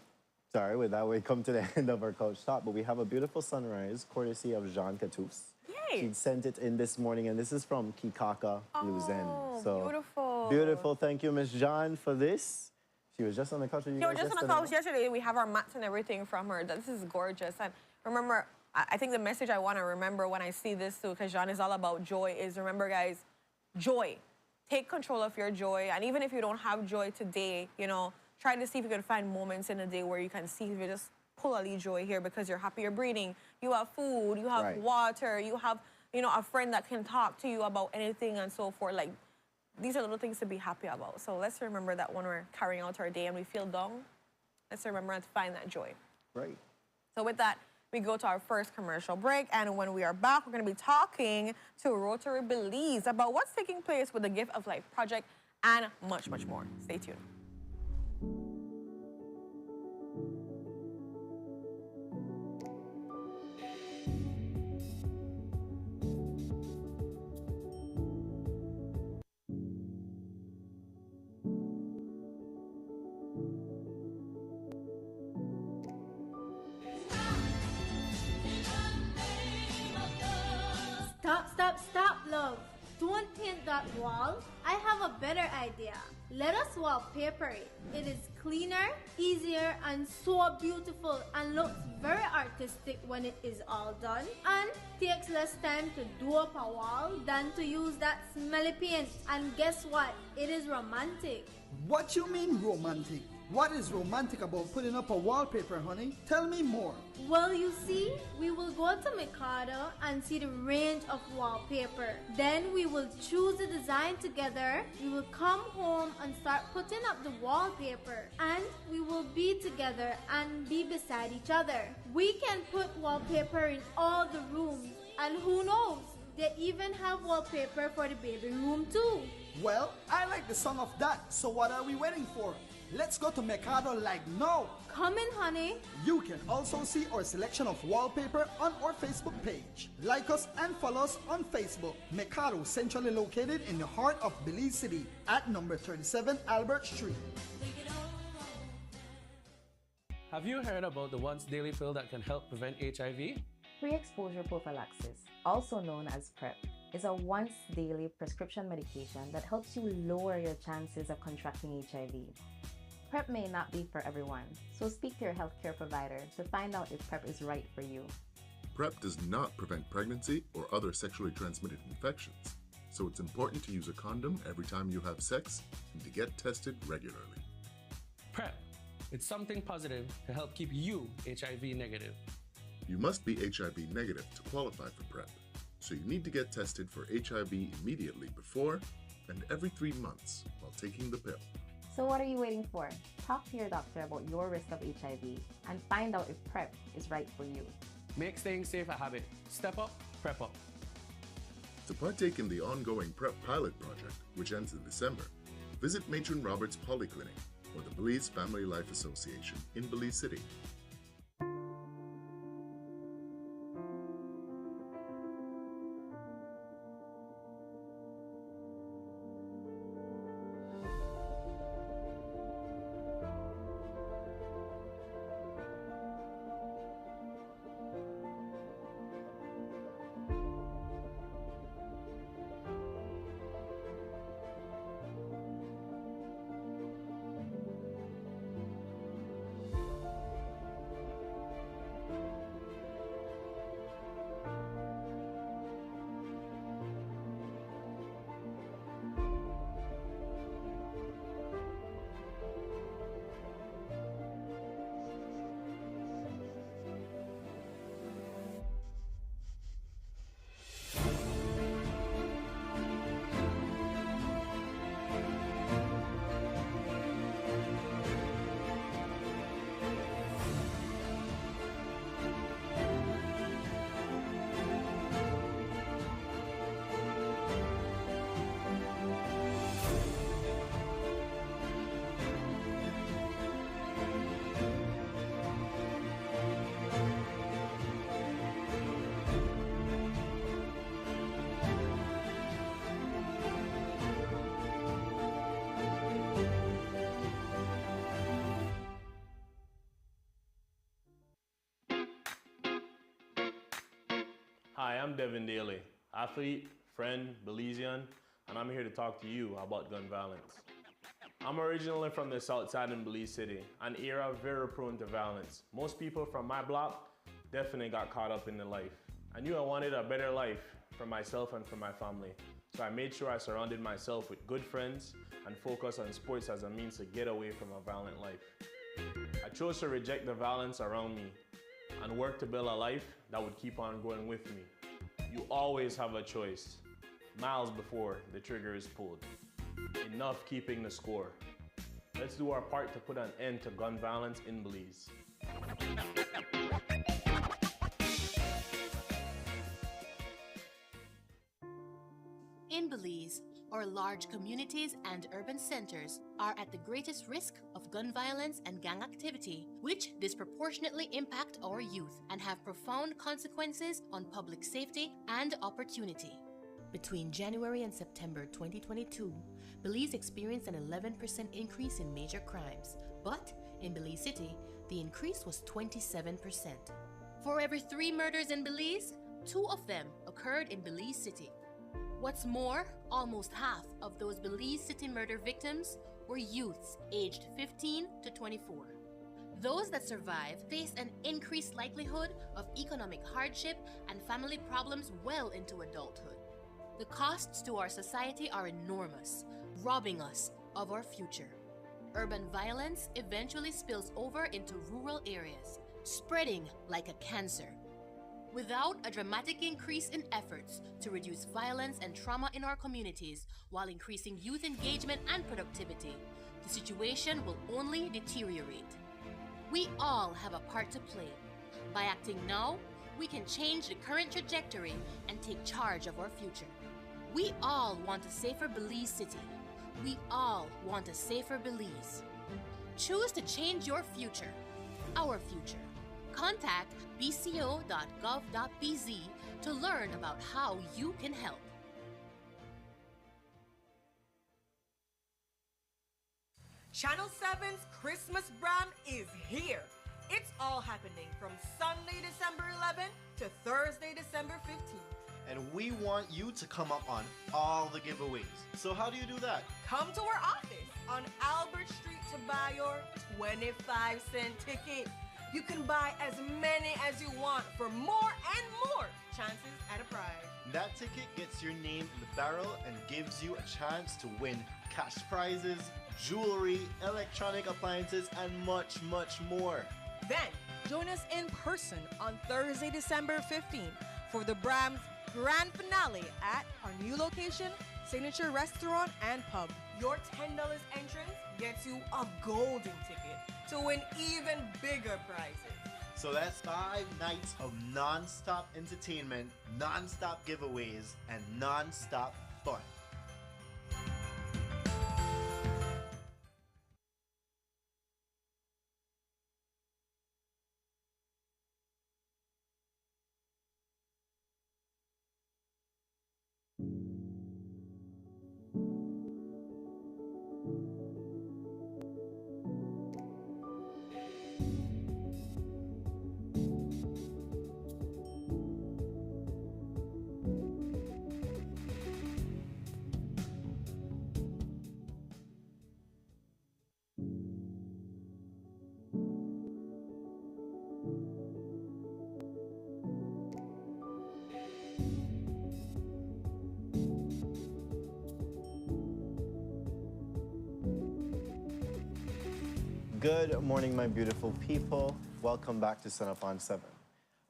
sorry, with that, we come to the end of our Couch Talk, but we have a beautiful sunrise courtesy of Jean Catous. Yay! She sent it in this morning, and this is from Kikaka, Luzerne. Oh, beautiful. Beautiful. Thank you, Miss Jean, for this. She was just on the couch with you She was guys just on the couch yesterday. We have our mats and everything from her. This is gorgeous. And remember, I think the message I want to remember when I see this too, because Jean is all about joy, is remember, guys, joy. Take control of your joy. And even if you don't have joy today, try to see if you can find moments in the day where you can see if you just pull a little joy here because you're happy, you're breathing. You have food, you have water, you have, a friend that can talk to you about anything and so forth. Like, these are little things to be happy about. So let's remember that when we're carrying out our day and we feel down, let's remember to find that joy. Right. So with that, we go to our first commercial break. And when we are back, we're going to be talking to Rotary Belize about what's taking place with the Gift of Life Project and much, much more. Stay tuned. Stop, love. Don't paint that wall. I have a better idea. Let us wallpaper it. It is cleaner, easier, and so beautiful and looks very artistic when it is all done. And takes less time to do up a wall than to use that smelly paint. And guess what? It is romantic. What you mean romantic? What is romantic about putting up a wallpaper, honey? Tell me more. Well, you see, we will go to Mikado and see the range of wallpaper. Then we will choose the design together. We will come home and start putting up the wallpaper. And we will be together and be beside each other. We can put wallpaper in all the rooms. And who knows, they even have wallpaper for the baby room too. Well, I like the sound of that. So what are we waiting for? Let's go to Mercado like now. Come in, honey. You can also see our selection of wallpaper on our Facebook page. Like us and follow us on Facebook. Mercado, centrally located in the heart of Belize City at number 37 Albert Street. Have you heard about the once daily pill that can help prevent HIV? Pre-exposure prophylaxis, also known as PrEP, is a once daily prescription medication that helps you lower your chances of contracting HIV. PrEP may not be for everyone, so speak to your healthcare provider to find out if PrEP is right for you. PrEP does not prevent pregnancy or other sexually transmitted infections, so it's important to use a condom every time you have sex and to get tested regularly. PrEP. It's something positive to help keep you HIV negative. You must be HIV negative to qualify for PrEP, so you need to get tested for HIV immediately before and every 3 months while taking the pill. So what are you waiting for? Talk to your doctor about your risk of HIV and find out if PrEP is right for you. Make staying safe a habit. Step up, PrEP up. To partake in the ongoing PrEP pilot project, which ends in December, visit Matron Roberts Polyclinic or the Belize Family Life Association in Belize City. Hi, I'm Devin Daly, athlete, friend, Belizean, and I'm here to talk to you about gun violence. I'm originally from the south side in Belize City, an area very prone to violence. Most people from my block definitely got caught up in the life. I knew I wanted a better life for myself and for my family, so I made sure I surrounded myself with good friends and focused on sports as a means to get away from a violent life. I chose to reject the violence around me and work to build a life that would keep on going with me. You always have a choice, miles before the trigger is pulled. Enough keeping the score. Let's do our part to put an end to gun violence in Belize. In Belize, our large communities and urban centers are at the greatest risk of gun violence and gang activity, which disproportionately impact our youth and have profound consequences on public safety and opportunity. Between January and September 2022, Belize experienced an 11% increase in major crimes, but in Belize City, the increase was 27%. For every 3 murders in Belize, 2 of them occurred in Belize City. What's more, almost half of those Belize City murder victims were youths aged 15 to 24. Those that survive face an increased likelihood of economic hardship and family problems well into adulthood. The costs to our society are enormous, robbing us of our future. Urban violence eventually spills over into rural areas, spreading like a cancer. Without a dramatic increase in efforts to reduce violence and trauma in our communities while increasing youth engagement and productivity, the situation will only deteriorate. We all have a part to play. By acting now, we can change the current trajectory and take charge of our future. We all want a safer Belize City. We all want a safer Belize. Choose to change your future, our future. Contact bco.gov.bz to learn about how you can help. Channel 7's Christmas brand is here. It's all happening from Sunday, December 11th to Thursday, December 15th. And we want you to come up on all the giveaways. So how do you do that? Come to our office on Albert Street to buy your 25-cent ticket. You can buy as many as you want for more and more chances at a prize. That ticket gets your name in the barrel and gives you a chance to win cash prizes, jewelry, electronic appliances, and much, much more. Then, join us in person on Thursday, December 15th for the Brams Grand Finale at our new location, Signature Restaurant and Pub. Your $10 entrance gets you a golden ticket to win even bigger prizes. So that's 5 nights of non-stop entertainment, non-stop giveaways, and non-stop fun. Good morning, my beautiful people. Welcome back to Sun Up on 7.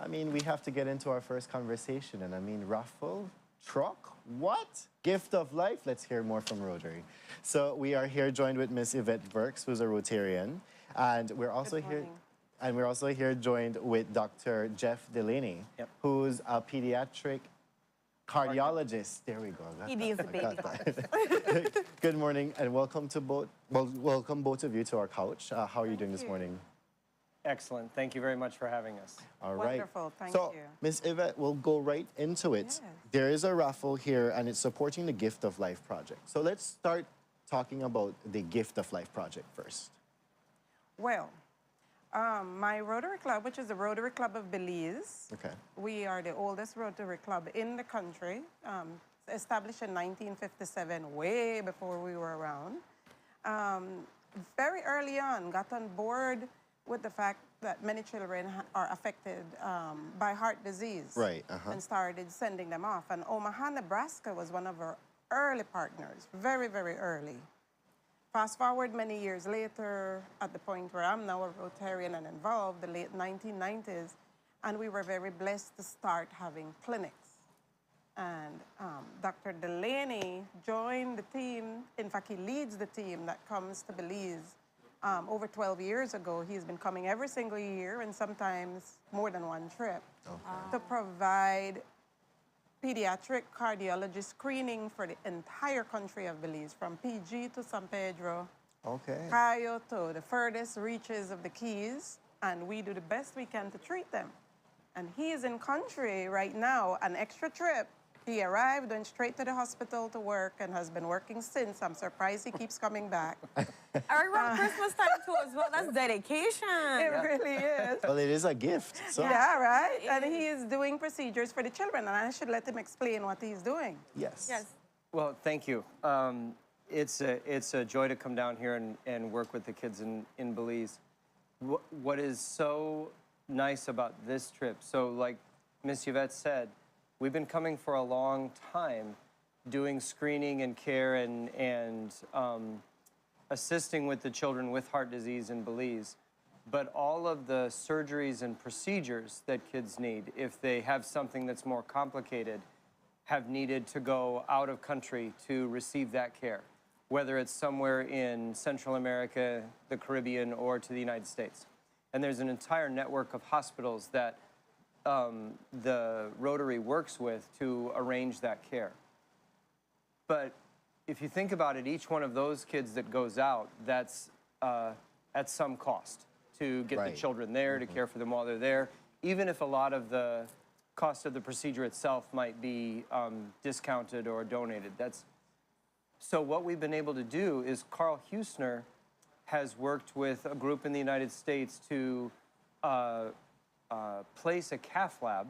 I mean, we have to get into our first conversation. And I mean, raffle, truck, what? Gift of life? Let's hear more from Rotary. So we are here joined with Miss Yvette Burks, who's a Rotarian. And we're also here joined with Dr. Jeff Delaney, who's a pediatric cardiologist. There we go. He needs the baby. Good morning and welcome to welcome both of you to our couch. How are you doing this morning? Excellent. Thank you very much for having us. All right. Wonderful. Thank so, you. Ms. Yvette, we'll go right into it. Yes. There is a raffle here and it's supporting the Gift of Life project. So let's start talking about the Gift of Life project first. Well, My Rotary Club, which is the Rotary Club of Belize. Okay. We are the oldest Rotary Club in the country, established in 1957, way before we were around. Very early on, got on board with the fact that many children are affected by heart disease. Right, And started sending them off. And Omaha, Nebraska was one of our early partners, very, very early. Fast forward many years later, at the point where I'm now a Rotarian and involved, the late 1990s, and we were very blessed to start having clinics. And Dr. Delaney joined the team. In fact, he leads the team that comes to Belize over 12 years ago. He's been coming every single year and sometimes more than one trip to provide pediatric cardiology screening for the entire country of Belize, from PG to San Pedro, Okay. Cayo to the furthest reaches of the Keys, and we do the best we can to treat them. And he is in country right now, an extra trip. He arrived, went straight to the hospital to work, and has been working since. I'm surprised he keeps coming back. Around Christmas time too as well. That's dedication. It really is. Well, it is a gift. So. Yeah, right? And he is doing procedures for the children, and I should let him explain what he's doing. Yes. Yes. Well, thank you. It's a joy to come down here and work with the kids in Belize. What is so nice about this trip, so like Miss Yvette said, we've been coming for a long time doing screening and care and assisting with the children with heart disease in Belize. But all of the surgeries and procedures that kids need, if they have something that's more complicated, have needed to go out of country to receive that care, whether it's somewhere in Central America, the Caribbean, or to the United States. And there's an entire network of hospitals that the Rotary works with to arrange that care. But if you think about it, each one of those kids that goes out, that's at some cost to get the children there, to care for them while they're there, even if a lot of the cost of the procedure itself might be discounted or donated. So what we've been able to do is Carl Husner has worked with a group in the United States to place a cath lab,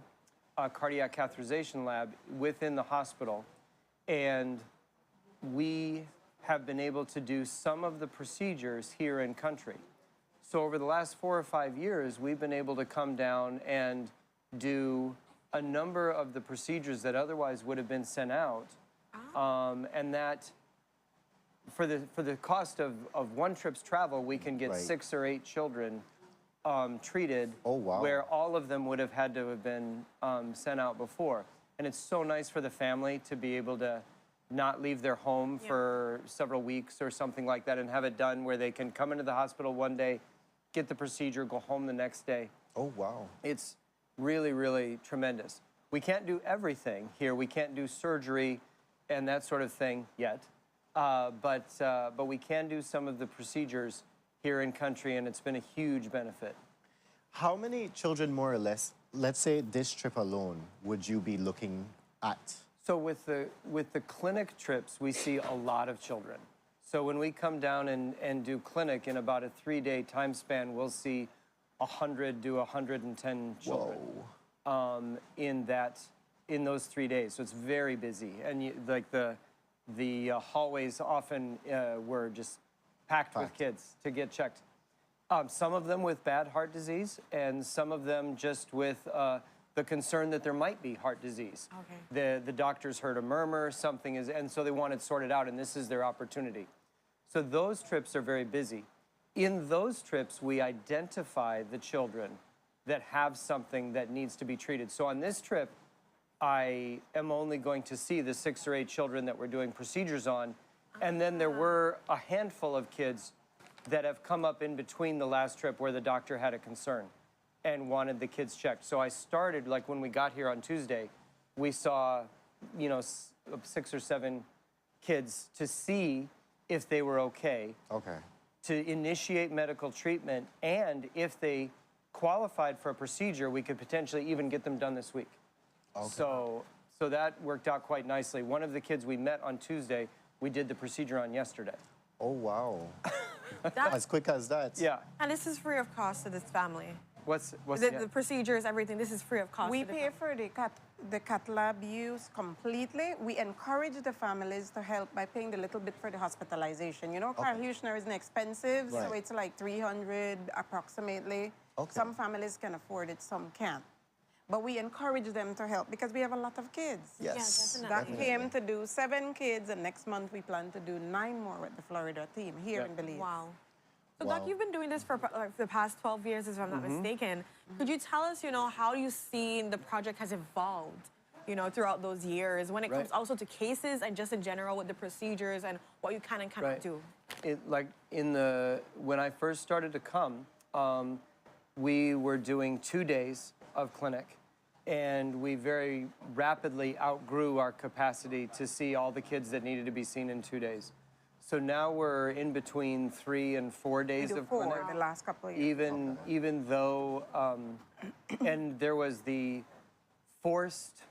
a cardiac catheterization lab, within the hospital. And we have been able to do some of the procedures here in country. So over the last 4 or 5 years, we've been able to come down and do a number of the procedures that otherwise would have been sent out. And that, for the cost of one trip's travel, we can get 6 or 8 children treated, where all of them would have had to have been sent out before. And it's so nice for the family to be able to not leave their home for several weeks or something like that, and have it done where they can come into the hospital one day, get the procedure, go home the next day. Oh, wow. It's really, really tremendous. We can't do everything here. We can't do surgery and that sort of thing yet. But we can do some of the procedures here in country, and it's been a huge benefit. How many children, more or less, let's say this trip alone, would you be looking at? So with the clinic trips, we see a lot of children. So when we come down and do clinic in about a 3-day time span, we'll see 100 to 110 children in those 3 days. So it's very busy, and the hallways often were just packed with kids to get checked. Some of them with bad heart disease, and some of them just with the concern that there might be heart disease. Okay. The doctors heard a murmur, something is, and so they want it sorted out, and this is their opportunity. So those trips are very busy. In those trips, we identify the children that have something that needs to be treated. So on this trip, I am only going to see the 6 or 8 children that we're doing procedures on, and then there were a handful of kids that have come up in between the last trip where the doctor had a concern and wanted the kids checked. So I started, like when we got here on Tuesday, we saw, 6 or 7 kids to see if they were okay. Okay. To initiate medical treatment, and if they qualified for a procedure, we could potentially even get them done this week. Okay. So that worked out quite nicely. One of the kids we met on Tuesday, we did the procedure on yesterday. Oh, wow. As quick as that. Yeah. And this is free of cost to this family. What's The procedures, everything, this is free of cost. We to the pay for the cath lab use completely. We encourage the families to help by paying a little bit for the hospitalization. You know, Carl Huchner isn't expensive, so Right. it's like $300 approximately. Okay. Some families can afford it, some can't. But we encourage them to help because we have a lot of kids. Yes. Yeah, That came to do 7 kids, and next month we plan to do 9 more with the Florida team here in Belize. Wow. So, Wow. Doc, you've been doing this for like, the past 12 years, if I'm not mistaken. Could you tell us, how you see the project has evolved, throughout those years when it comes also to cases and just in general with the procedures and what you can and cannot do? When I first started to come, we were doing 2 days of clinic, and we very rapidly outgrew our capacity to see all the kids that needed to be seen in 2 days. So now we're in between 3 and 4 days of clinic. The last couple of years. Even though, and there was the forced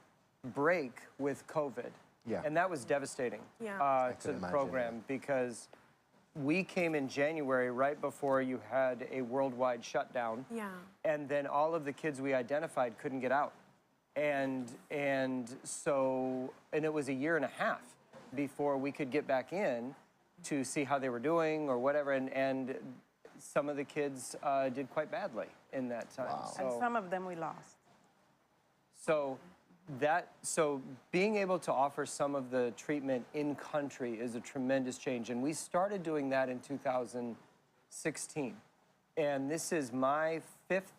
break with COVID. Yeah. And that was devastating to the imagine, program because we came in January right before you had a worldwide shutdown. Yeah. And then all of the kids we identified couldn't get out. And it was a year and a half before we could get back in to see how they were doing or whatever. And some of the kids did quite badly in that time. Wow. And some of them we lost. So being able to offer some of the treatment in country is a tremendous change. And we started doing that in 2016. And this is my 5th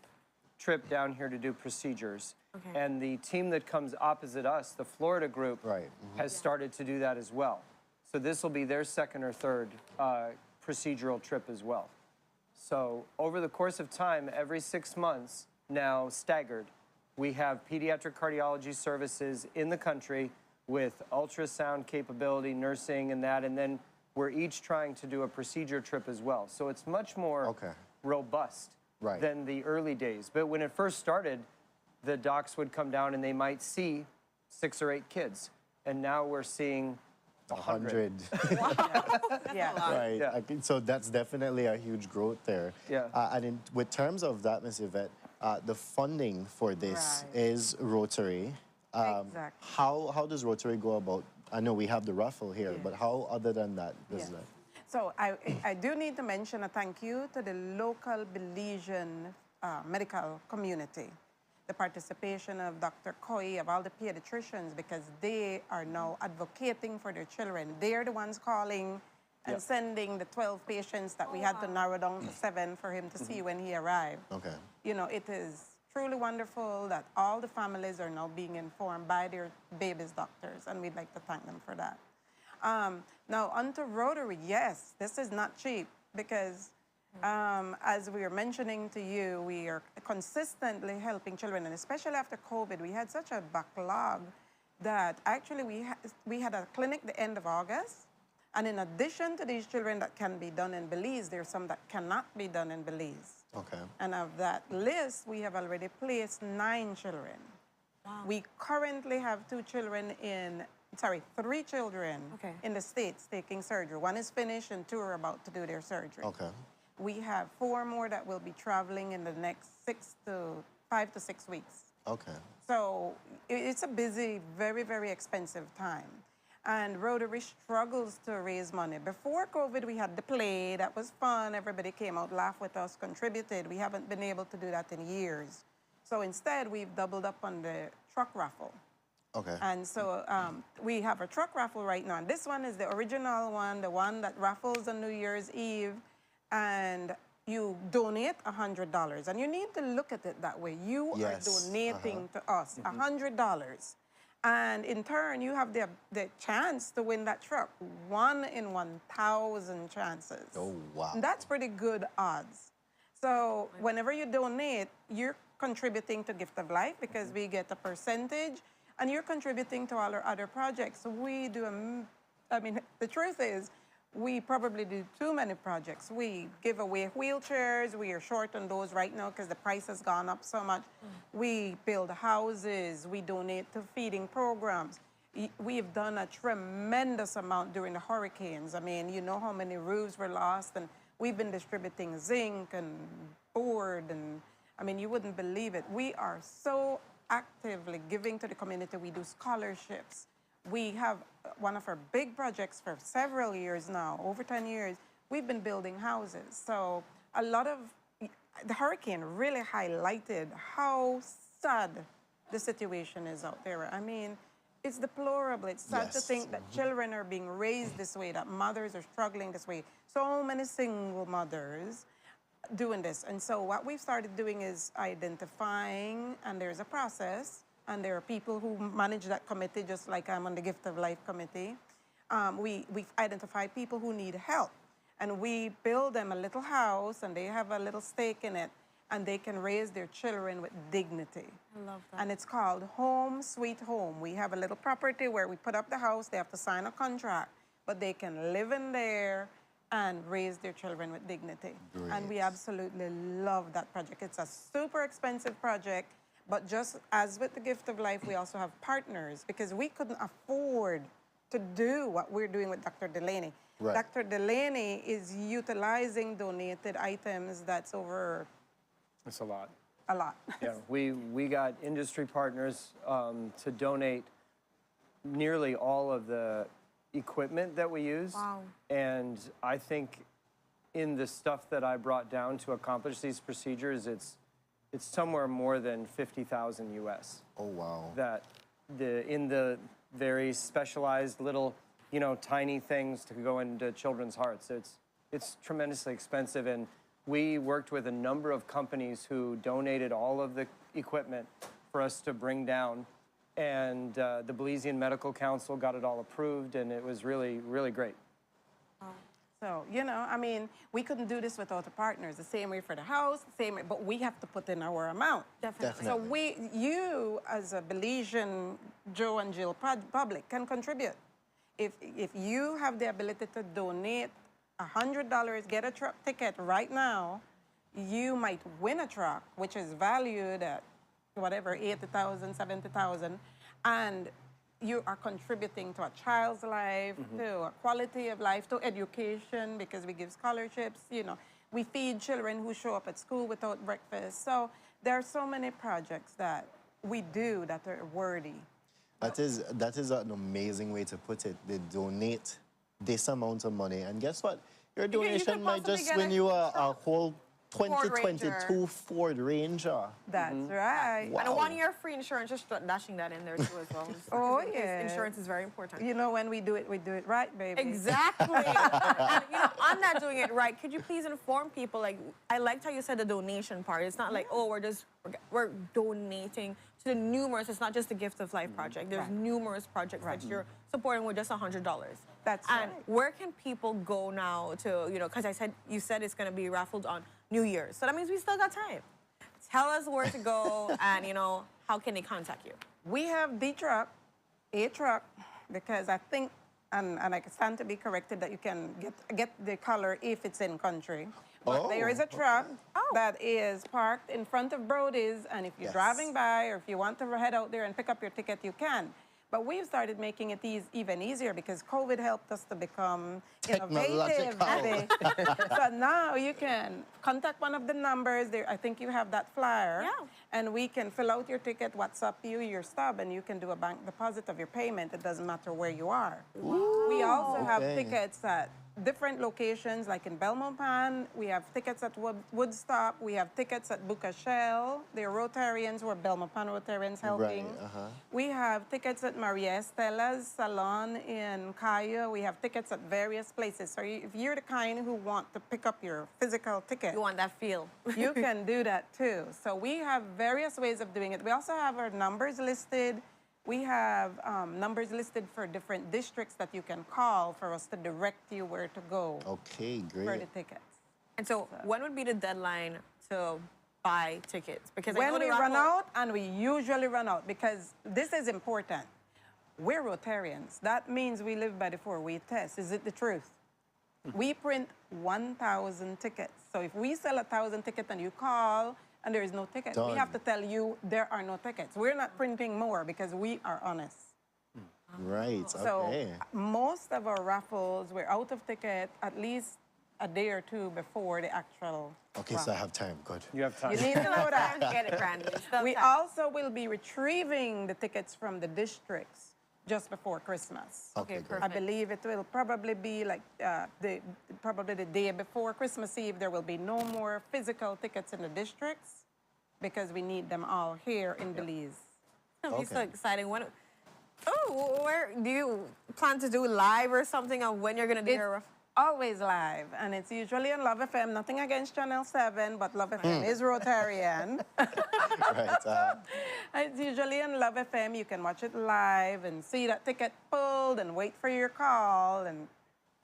trip down here to do procedures. Okay. And the team that comes opposite us, the Florida group, has started to do that as well. So this will be their 2nd or 3rd procedural trip as well. So over the course of time, every 6 months, now staggered, we have pediatric cardiology services in the country with ultrasound capability, nursing, and that, and then we're each trying to do a procedure trip as well. So it's much more robust than the early days. But when it first started, the docs would come down and they might see 6 or 8 kids. And now we're seeing 100. Yeah. Right. Yeah. So that's definitely a huge growth there. Yeah. And with terms of that, Ms. Yvette, the funding for this is Rotary. Exactly. How does Rotary go about? I know we have the raffle here, but how other than that does that? So I do need to mention a thank you to the local Belizean medical community. The participation of Dr. Koi, of all the pediatricians, because they are now advocating for their children. They're the ones calling and sending the 12 patients that we had to narrow down to 7 for him to see when he arrived. Okay. It is truly wonderful that all the families are now being informed by their babies' doctors, and we'd like to thank them for that. Now, onto Rotary, yes, this is not cheap because as we were mentioning to you, we are consistently helping children, and especially after COVID, we had such a backlog that actually we had a clinic the end of August, and in addition to these children that can be done in Belize, there's some that cannot be done in Belize. Okay. And of that list, we have already placed 9 children. Wow. We currently have 3 children in the States taking surgery. 1 is finished and 2 are about to do their surgery. Okay. We have 4 more that will be traveling in the next 5 to 6 weeks. Okay. So it's a busy, very, very expensive time. And Rotary struggles to raise money. Before COVID, we had the play. That was fun. Everybody came out, laughed with us, contributed. We haven't been able to do that in years. So instead, we've doubled up on the truck raffle. Okay. And so we have a truck raffle right now. And this one is the original one, the one that raffles on New Year's Eve. And you donate $100. And you need to look at it that way. You are donating to us $100. And in turn, you have the chance to win that truck. 1 in 1,000 chances. Oh, wow. And that's pretty good odds. So whenever you donate, you're contributing to Gift of Life because we get a percentage, and you're contributing to all our other projects. So we do, the truth is, we probably do too many projects. We give away wheelchairs. We are short on those right now because the price has gone up so much. We build houses. We donate to feeding programs. We've done a tremendous amount during the hurricanes. You know how many roofs were lost, and We've been distributing zinc and board, and I mean, you wouldn't believe it. We are so actively giving to the community. We do scholarships. We have one of our big projects for several years now, over 10 years. We've been building houses. So a lot of the hurricane really highlighted how sad the situation is out there. I mean, it's deplorable. It's sad to think that children are being raised this way, that mothers are struggling this way. So many single mothers doing this. And so what we've started doing is identifying, and there's a process, and there are people who manage that committee, just like I'm on the Gift of Life committee. We identify people who need help, and we build them a little house, and they have a little stake in it, and they can raise their children with dignity. I love that. And it's called Home Sweet Home. We have a little property where we put up the house. They have to sign a contract, but they can live in there and raise their children with dignity. Great. And we absolutely love that project. It's a super expensive project, but just as with the Gift of Life, we also have partners because we couldn't afford to do what we're doing with Dr. Delaney. Right. Dr. Delaney is utilizing donated items that's over It's a lot. a lot. Yeah, we got industry partners to donate nearly all of the equipment that we use. Wow. And I think in the stuff that I brought down to accomplish these procedures, it's somewhere more than 50,000 US. Oh, wow. That in the very specialized little, tiny things to go into children's hearts. It's tremendously expensive, and we worked with a number of companies who donated all of the equipment for us to bring down, and the Belizean Medical Council got it all approved, and it was really, really great. So, I mean, we couldn't do this without the partners. The same way for the house, the same way, but we have to put in our amount. Definitely. So you as a Belizean Joe and Jill public can contribute. If you have the ability to donate $100, get a truck ticket right now, you might win a truck, which is valued at whatever, 80,000, 70,000, and you are contributing to a child's life, to a quality of life, to education, because we give scholarships, we feed children who show up at school without breakfast. So there are so many projects that we do that are worthy. That is an amazing way to put it. They donate this amount of money, and guess what? Your donation might just win you a whole 2022 Ford Ranger. That's right. And a 1-year free insurance, just dashing that in there too as well. Oh, Because yeah. Insurance is very important. When we do it right, baby. Exactly. And, on that doing it right, could you please inform people, I liked how you said the donation part. It's not like, we're donating to the numerous, it's not just the Gift of Life project. There's numerous projects that you're supporting with just $100. That's and right. where can people go now to, because you said it's going to be raffled on New Year's. So that means we still got time. Tell us where to go and, how can they contact you? We have a truck, because I think, and I stand to be corrected, that you can get the color if it's in country. But there is a truck that is parked in front of Brody's, and if you're driving by or if you want to head out there and pick up your ticket, you can. But we've started making it even easier because COVID helped us to become innovative. So now you can contact one of the numbers. There, I think you have that flyer. Yeah. And we can fill out your ticket, WhatsApp you your stub, and you can do a bank deposit of your payment. It doesn't matter where you are. Ooh, We also have tickets at different locations, like in Belmont Pan. We have tickets at Woodstock. We have tickets at Bucashel. They're Rotarians. We're Belmont Pan Rotarians helping. Right, We have tickets at Maria Estella's salon in Cayo. We have tickets at various places. So if you're the kind who want to pick up your physical ticket, You want that feel. you can do that too. So we have various ways of doing it. We also have our numbers listed. We have numbers listed for different districts that you can call for us to direct you where to go Okay, for the great. tickets. And so when would be the deadline to buy tickets? Because I When know the we run raffle- out, and we usually run out, because this is important. We're Rotarians. That means we live by the 4-way test. Is it the truth? We print 1,000 tickets. So if we sell 1,000 tickets and you call and there is no ticket, we Done. have to tell you there are no tickets. We're not printing more because we are honest. Right, So okay. most of our raffles, we're out of ticket at least a day or two before the actual Okay, run. so I have time. Good. You have time. You need to know that. Get it, Brandon. Still We time. also will be retrieving the tickets from the districts just before Christmas. Okay, good. I believe it will probably be like probably the day before Christmas Eve. There will be no more physical tickets in the districts because we need them all here in Belize. It'll be so Okay. exciting. Where do you plan to do live or something on when you're gonna do your? Always live, and it's usually on Love FM. Nothing against Channel 7, but Love FM is Rotarian. Right. It's usually on Love FM. You can watch it live and see that ticket pulled and wait for your call and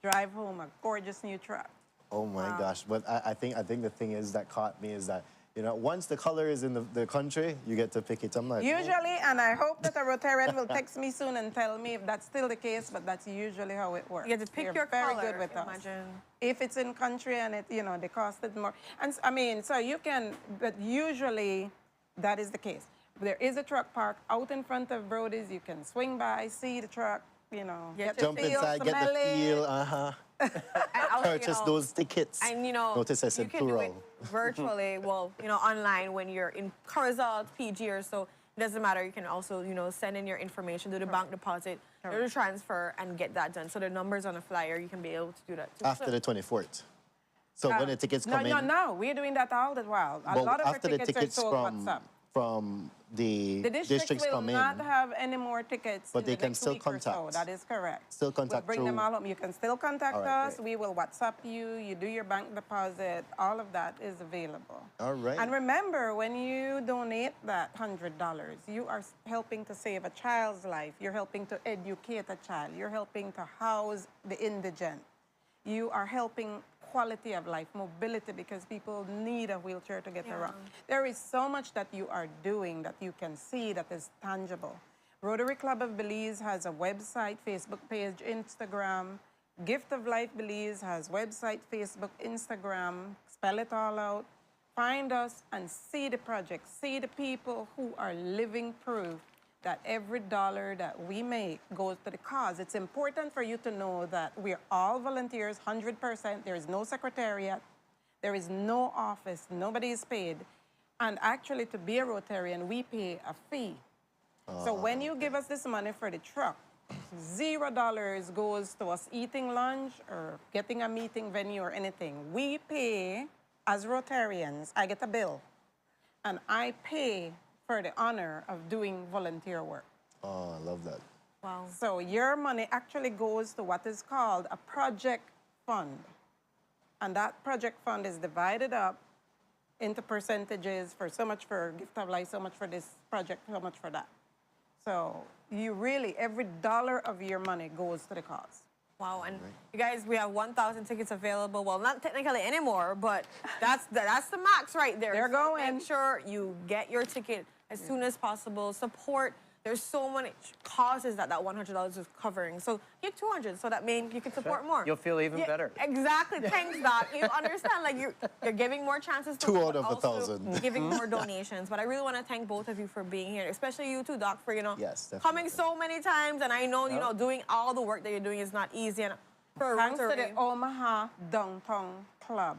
drive home a gorgeous new truck. Oh my gosh! But I think the thing is that caught me is that once the color is in the country, you get to pick it. I'm like Usually, and I hope that a Rotarian will text me soon and tell me if that's still the case, but that's usually how it works. You get to pick They're your very color. good with Imagine. us. If it's in country and they cost it more. And I mean, so you can, but usually that is the case. There is a truck park out in front of Brody's. You can swing by, see the truck, get jump the feel, inside, get the smell it. feel. And also, Purchase those tickets. And Notice I said you can do it plural. virtually. Well, online when you're in Corozal, PG or so. It doesn't matter. You can also, send in your information, do the bank deposit, do the transfer, and get that done. So the numbers on the flyer, you can be able to do that too. After the 24th. So when the tickets come in. No, we're doing that all the while. A But lot of our after the tickets tickets are sold WhatsApp. from the The districts will come in, not have any more tickets But in they the can next still week or so. contact. That is correct. still contact We'll bring them through- all home. You can still contact All right, us. We will WhatsApp you. You do your bank deposit. All of that is available. All right. And remember, when you donate that $100, you are helping to save a child's life. You're helping to educate a child. You're helping to house the indigent. You are helping quality of life, mobility, because people need a wheelchair to get around. There is so much that you are doing that you can see that is tangible. Rotary Club of Belize has a website, Facebook page, Instagram. Gift of Life Belize has website, Facebook, Instagram. Spell it all out. Find us and see the project. See the people who are living proof that every dollar that we make goes to the cause. It's important for you to know that we're all volunteers, 100%. There is no secretariat. There is no office. Nobody is paid. And actually, to be a Rotarian, we pay a fee. So when you give us this money for the truck, $0 goes to us eating lunch or getting a meeting venue or anything. We pay, as Rotarians, I get a bill, and I pay for the honor of doing volunteer work. Oh, I love that. Wow. So your money actually goes to what is called a project fund. And that project fund is divided up into percentages for so much for Gift of Life, so much for this project, so much for that. So you really, every dollar of your money goes to the cause. Wow, and you guys, we have 1,000 tickets available. Well, not technically anymore, but that's the max right there. They're So going. Make sure you get your ticket as soon as possible. Support. There's so many causes that $100 is covering. So get 200, so that means you can support more. You'll feel even better. Exactly. Thanks, Doc. You understand, like you're giving more chances. To 2 people, out of but also 1,000. Giving more donations. But I really want to thank both of you for being here, especially you too, Doc, for Yes, definitely. coming so many times. And I know doing all the work that you're doing is not easy. And for Thanks to Rotary, the Omaha Downtown Club.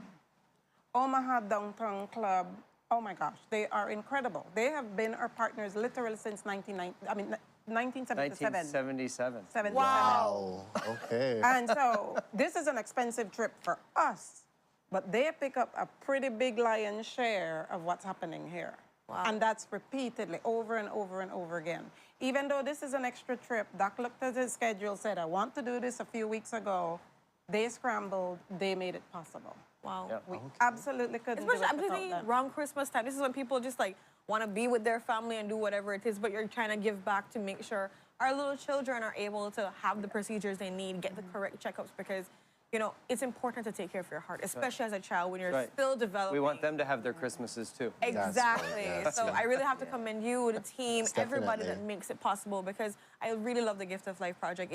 Omaha Downtown Club, oh my gosh, they are incredible. They have been our partners literally since 1977. 1977. Wow. Okay. And so this is an expensive trip for us, but they pick up a pretty big lion's share of what's happening here. Wow. And that's repeatedly, over and over and over again. Even though this is an extra trip, Doc looked at his schedule, said, I want to do this a few weeks ago. They scrambled, they made it possible. wow. Yep. We absolutely couldn't Especially, do it I'm without thinking them. around Christmas time. This is when people just want to be with their family and do whatever it is, but you're trying to give back to make sure our little children are able to have the procedures they need, get the correct checkups, because it's important to take care of your heart, especially as a child when you're still developing. We want them to have their Christmases too. Exactly. Yes, So yeah. I really have to commend you, the team, everybody that Definitely. makes it possible, because I really love the Gift of Life project.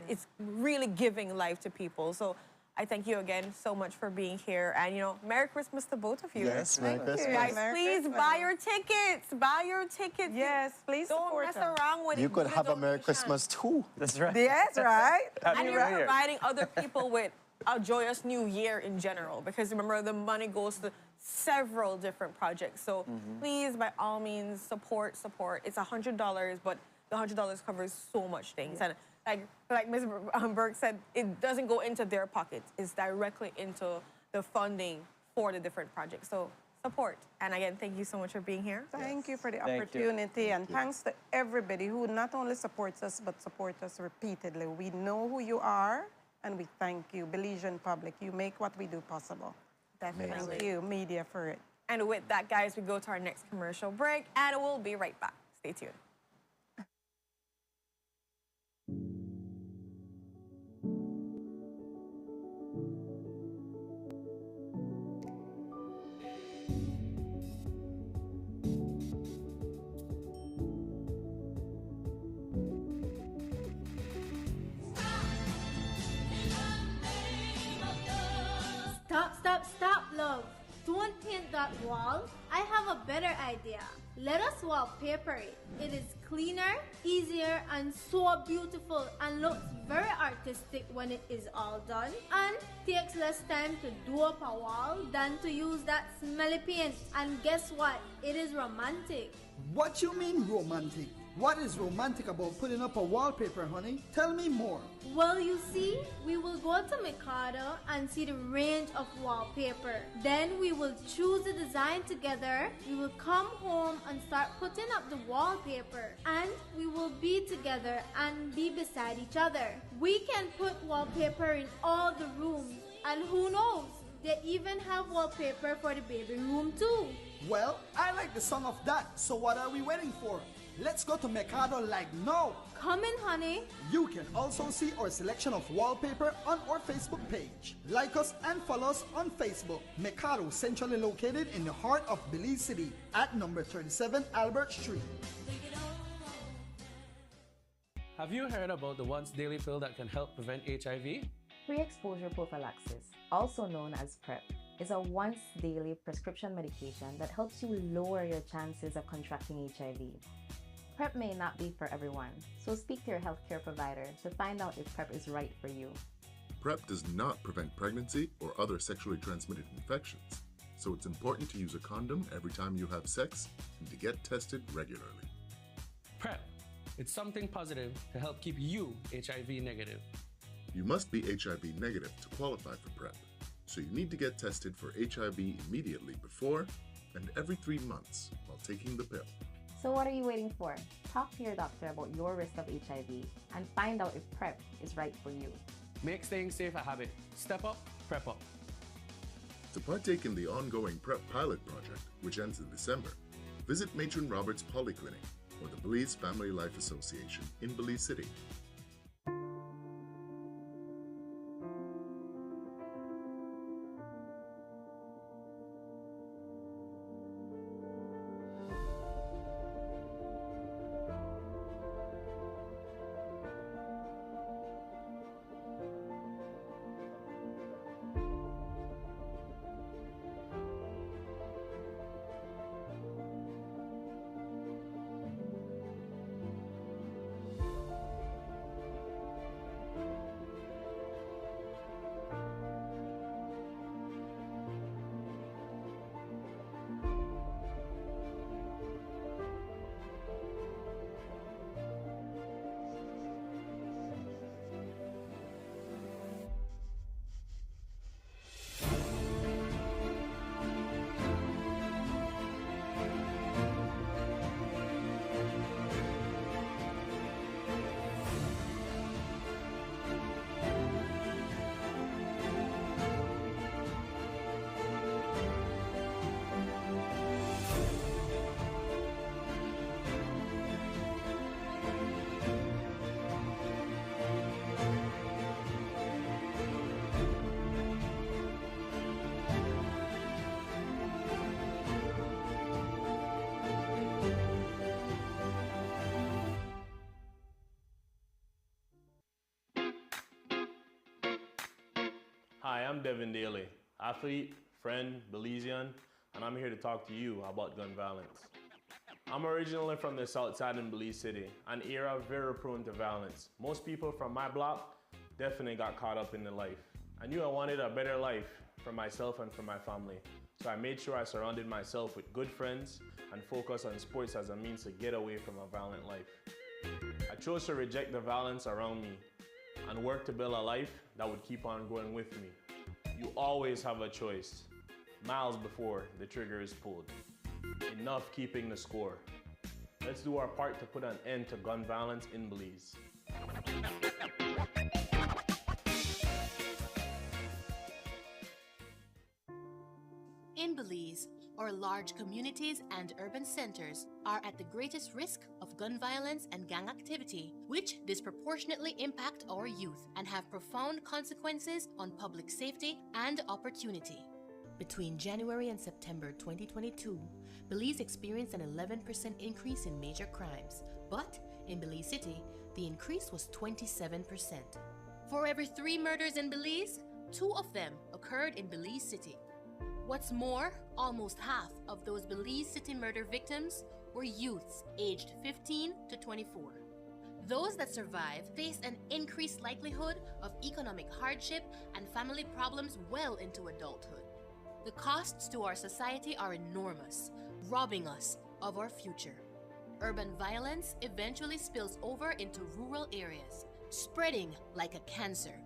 It's really giving life to people. So I thank you again so much for being here, and Merry Christmas to both of you. Yes, Merry Christmas. Guys, Merry please Christmas. buy your tickets. Buy your tickets. Yes, please Don't support mess them. around with it. You could Do the have a Merry donation. Christmas too. That's right. Yes, right? Happy And New you're Year. providing other people with a joyous new year in general, because remember, the money goes to several different projects. So please, by all means, support. It's $100, but the $100 covers so much things. And like Ms. Burke said, it doesn't go into their pockets. It's directly into the funding for the different projects. So support. And again, thank you so much for being here. Thank you for the Thank opportunity, and thanks to everybody who not only supports us, but supports us repeatedly. We know who you are, and we thank you. Belizean public, you make what we do possible. Definitely. Thank you, media, for it. And with that, guys, we go to our next commercial break, and we'll be right back. Stay tuned. Stop, love. Don't paint that wall. I have a better idea. Let us wallpaper it. It is cleaner, easier, and so beautiful, and looks very artistic when it is all done, and takes less time to do up a wall than to use that smelly paint. And guess what? It is romantic. What you mean romantic? What is romantic about putting up a wallpaper, honey? Tell me more. Well, you see, we will go to Mikado and see the range of wallpaper. Then we will choose the design together. We will come home and start putting up the wallpaper. And we will be together and be beside each other. We can put wallpaper in all the rooms. And who knows? They even have wallpaper for the baby room too. Well, I like the sound of that. So what are we waiting for? Let's go to Mercado like now. Come in, honey. You can also see our selection of wallpaper on our Facebook page. Like us and follow us on Facebook. Mercado, centrally located in the heart of Belize City at number 37 Albert Street. Have you heard about the once daily pill that can help prevent HIV? Pre-exposure prophylaxis, also known as PrEP, is a once daily prescription medication that helps you lower your chances of contracting HIV. PrEP may not be for everyone, so speak to your healthcare provider to find out if PrEP is right for you. PrEP does not prevent pregnancy or other sexually transmitted infections, so it's important to use a condom every time you have sex and to get tested regularly. PrEP. It's something positive to help keep you HIV negative. You must be HIV negative to qualify for PrEP, so you need to get tested for HIV immediately before and every 3 months while taking the pill. So what are you waiting for? Talk to your doctor about your risk of HIV and find out if PrEP is right for you. Make staying safe a habit. Step up, PrEP up. To partake in the ongoing PrEP pilot project, which ends in December, visit Matron Roberts Polyclinic or the Belize Family Life Association in Belize City. Hi, I'm Devin Daly, athlete, friend, Belizean, and I'm here to talk to you about gun violence. I'm originally from the south side in Belize City, an era very prone to violence. Most people from my block definitely got caught up in the life. I knew I wanted a better life for myself and for my family, so I made sure I surrounded myself with good friends and focused on sports as a means to get away from a violent life. I chose to reject the violence around me and work to build a life that would keep on going with me. You always have a choice, miles before the trigger is pulled. Enough keeping the score. Let's do our part to put an end to gun violence in Belize. In Belize, our large communities and urban centers are at the greatest risk of gun violence and gang activity, which disproportionately impact our youth and have profound consequences on public safety and opportunity. Between January and September 2022, Belize experienced an 11% increase in major crimes, but in Belize City, the increase was 27%. For every 3 murders in Belize, 2 of them occurred in Belize City. What's more, almost half of those Belize City murder victims were youths aged 15 to 24. Those that survive face an increased likelihood of economic hardship and family problems well into adulthood. The costs to our society are enormous, robbing us of our future. Urban violence eventually spills over into rural areas, spreading like a cancer.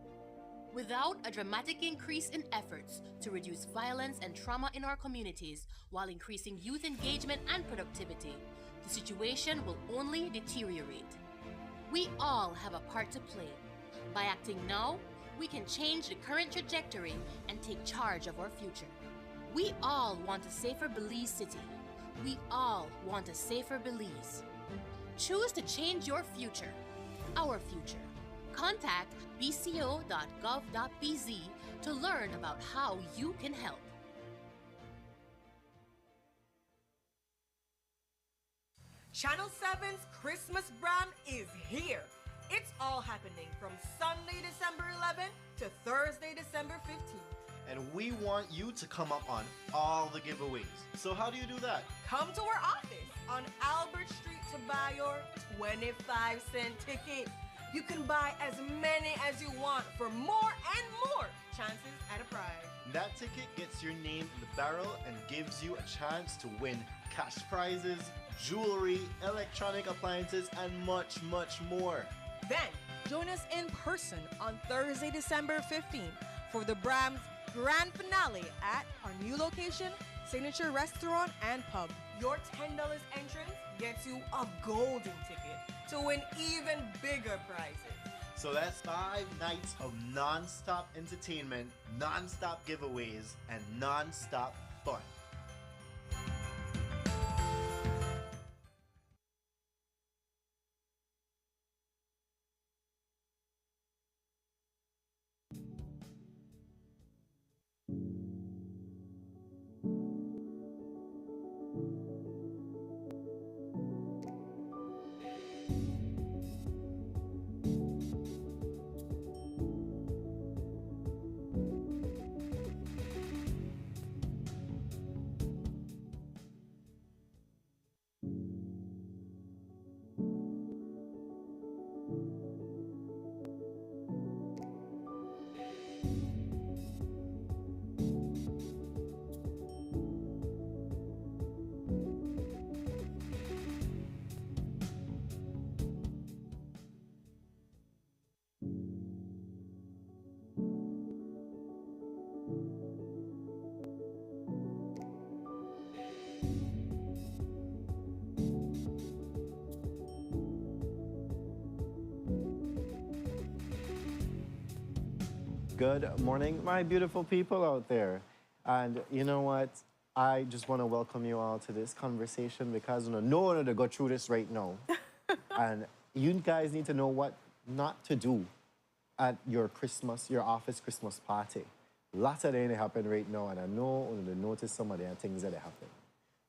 Without a dramatic increase in efforts to reduce violence and trauma in our communities while increasing youth engagement and productivity, the situation will only deteriorate. We all have a part to play. By acting now, we can change the current trajectory and take charge of our future. We all want a safer Belize City. We all want a safer Belize. Choose to change your future, our future. Contact bco.gov.bz to learn about how you can help. Channel 7's Christmas Bram is here. It's all happening from Sunday, December 11th to Thursday, December 15th. And we want you to come up on all the giveaways. So how do you do that? Come to our office on Albert Street to buy your 25-cent ticket. You can buy as many as you want for more and more chances at a prize. That ticket gets your name in the barrel and gives you a chance to win cash prizes, jewelry, electronic appliances, and much, much more. Then, join us in person on Thursday, December 15th for the Brams Grand Finale at our new location, Signature Restaurant and Pub. Your $10 entrance gets you a golden ticket to win even bigger prizes. So that's 5 nights of non-stop entertainment, non-stop giveaways, and non-stop fun. Good morning, my beautiful people out there. And you know what? I just want to welcome you all to this conversation because no one to go through this right now. And you guys need to know what not to do at your office Christmas party. Lots of things happen right now, and I know you notice some of the things that happen.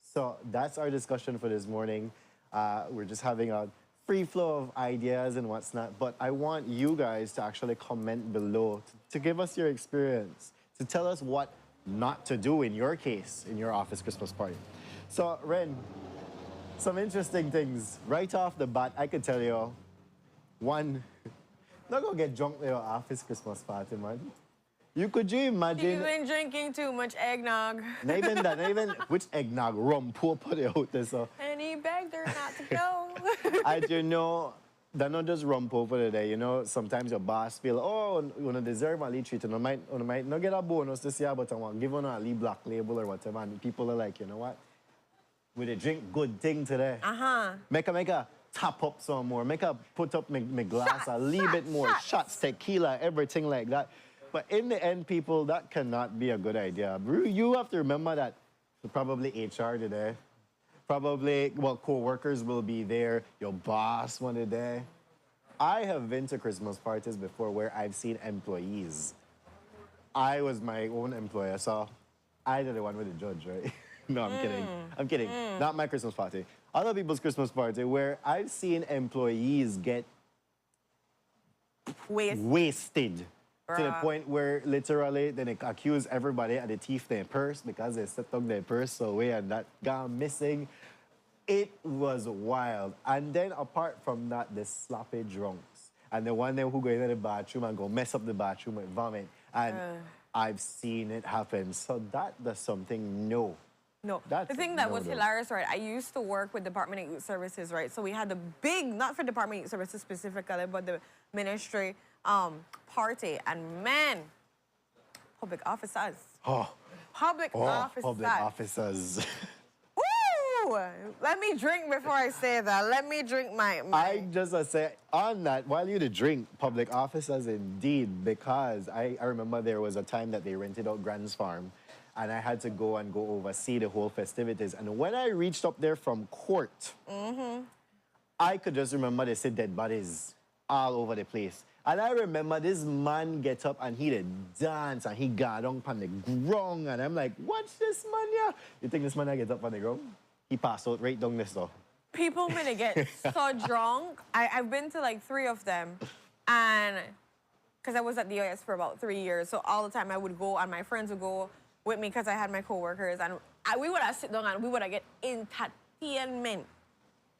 So that's our discussion for this morning. We're just having a free flow of ideas and what's not, but I want you guys to actually comment below to give us your experience, to tell us what not to do in your case, in your office Christmas party. So, Ren, some interesting things. Right off the bat, I could tell you, one, not go get drunk at your office Christmas party, man. You could you He's imagine? been drinking too much eggnog. Not even that, not even which eggnog rum pour put it out there. So And he begged her not to go. I do know that not just rum pour for the day. You know, sometimes your boss feel, oh, you don't deserve a lead treat. You might not get a bonus this year, but I want to give on a lead black label or whatever. And people are like, you know what? We dey drink good thing today. Make a top up some more. Make a put up my glass a little bit more. Shots, tequila, everything like that. But in the end, people, that cannot be a good idea. You have to remember that probably HR today. Probably, well, co-workers will be there. Your boss one day. I have been to Christmas parties before where I've seen employees. I was my own employer, so I did the one with the judge, right? No, I'm kidding. I'm kidding. Not my Christmas party. Other people's Christmas party where I've seen employees get wasted. To the point where literally then they accuse everybody at the thief their purse because they set up their purse away and that gone missing. It was wild. And then apart from that, the sloppy drunks. And the one who go into the bathroom and go mess up the bathroom with vomit. And I've seen it happen. So that's something no. No. That's the thing that was hilarious, right? I used to work with Department of Youth Services, right? So we had the big, not for Department of Youth Services specifically, but the ministry party. And man, public officers. Public officers. Public officers. Woo! Let me drink before I say that. Let me drink my... I just say on that, while you drink, public officers indeed, because I remember there was a time that they rented out Grand's Farm and I had to go oversee the whole festivities. And when I reached up there from court, I could just remember they said dead bodies all over the place. And I remember this man get up and he did dance and he got down on the ground. And I'm like, what's this man here? You think this man get up on the ground? He passed out right down this door. People when they get so drunk. I've been to like 3 of them. And because I was at the OS for about 3 years. So all the time I would go and my friends would go with me because I had my coworkers. And we would have sit down and we would have get entertainment